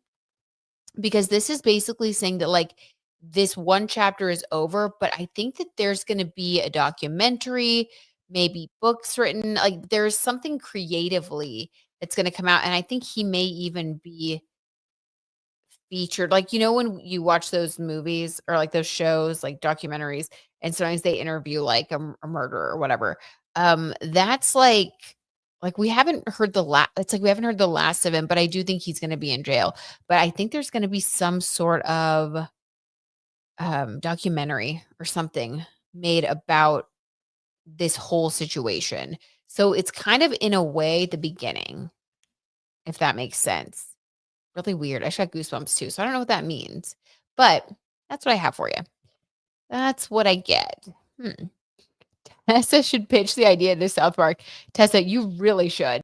because this is basically saying that like this one chapter is over, but I think that there's going to be a documentary, maybe books written. Like there's something creatively that's going to come out. And I think he may even be featured. Like, you know, when you watch those movies or like those shows, like documentaries, and sometimes they interview like a murderer or whatever. That's like we haven't heard the last. It's like we haven't heard the last of him, but I do think he's going to be in jail. But I think there's going to be some sort of documentary or something made about this whole situation. So it's kind of in a way the beginning, if that makes sense. Really weird. I just got goosebumps too. So I don't know what that means, but that's what I have for you. That's what I get. Hmm. Tessa should pitch the idea to South Park. Tessa, you really should.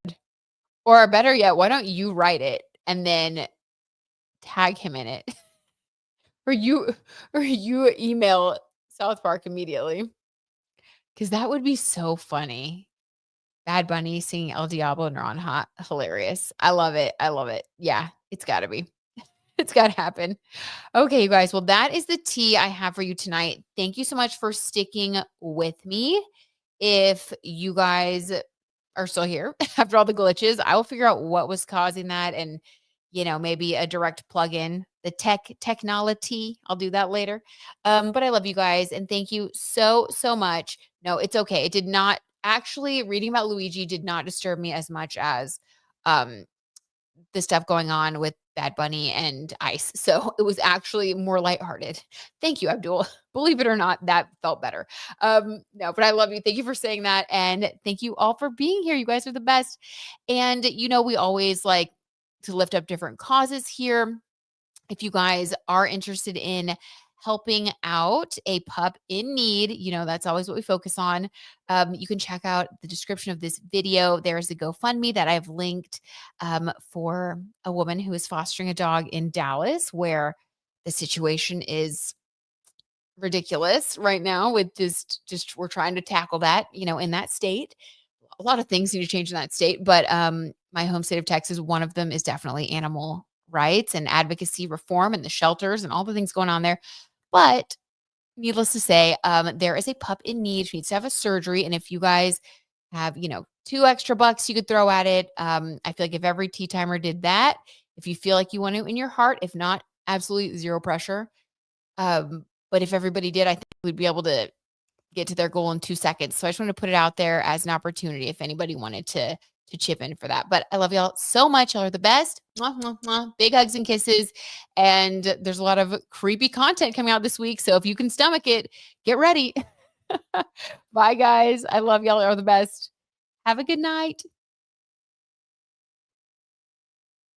Or better yet, why don't you write it and then tag him in it? or you or you email South Park immediately. Because that would be so funny. Bad Bunny singing El Diablo and Ron Hot. Hilarious. I love it. I love it. Yeah, it's gotta be. It's gotta happen. Okay, you guys. Well, that is the tea I have for you tonight. Thank you so much for sticking with me. If you guys are still here after all the glitches, I will figure out what was causing that and, you know, maybe a direct plug-in, the technology. I'll do that later. But I love you guys and thank you so, so much. No, it's okay. It did not actually reading about Luigi did not disturb me as much as um the stuff going on with Bad Bunny and Ice. So it was actually more lighthearted. Thank you, Abdul. Believe it or not, that felt better. No, but I love you. Thank you for saying that. And thank you all for being here. You guys are the best. And you know, we always like to lift up different causes here. If you guys are interested in helping out a pup in need, you know, that's always what we focus on. You can check out the description of this video. There's a GoFundMe that I've linked for a woman who is fostering a dog in Dallas, where the situation is ridiculous right now with just we're trying to tackle that, you know, in that state. A lot of things need to change in that state, but my home state of Texas, one of them is definitely animal rights and advocacy reform and the shelters and all the things going on there. But needless to say, there is a pup in need who needs to have a surgery. And if you guys have, you know, $2 extra you could throw at it, I feel like if every tea timer did that, if you feel like you want to in your heart, if not, absolutely zero pressure. But if everybody did, I think we'd be able to get to their goal in 2 seconds. So I just want to put it out there as an opportunity if anybody wanted to chip in for that. But I love y'all so much. Y'all are the best. Mwah, mwah, mwah. Big hugs and kisses. And there's a lot of creepy content coming out this week. So if you can stomach it, get ready. Bye, guys. I love y'all. Are the best. Have a good night.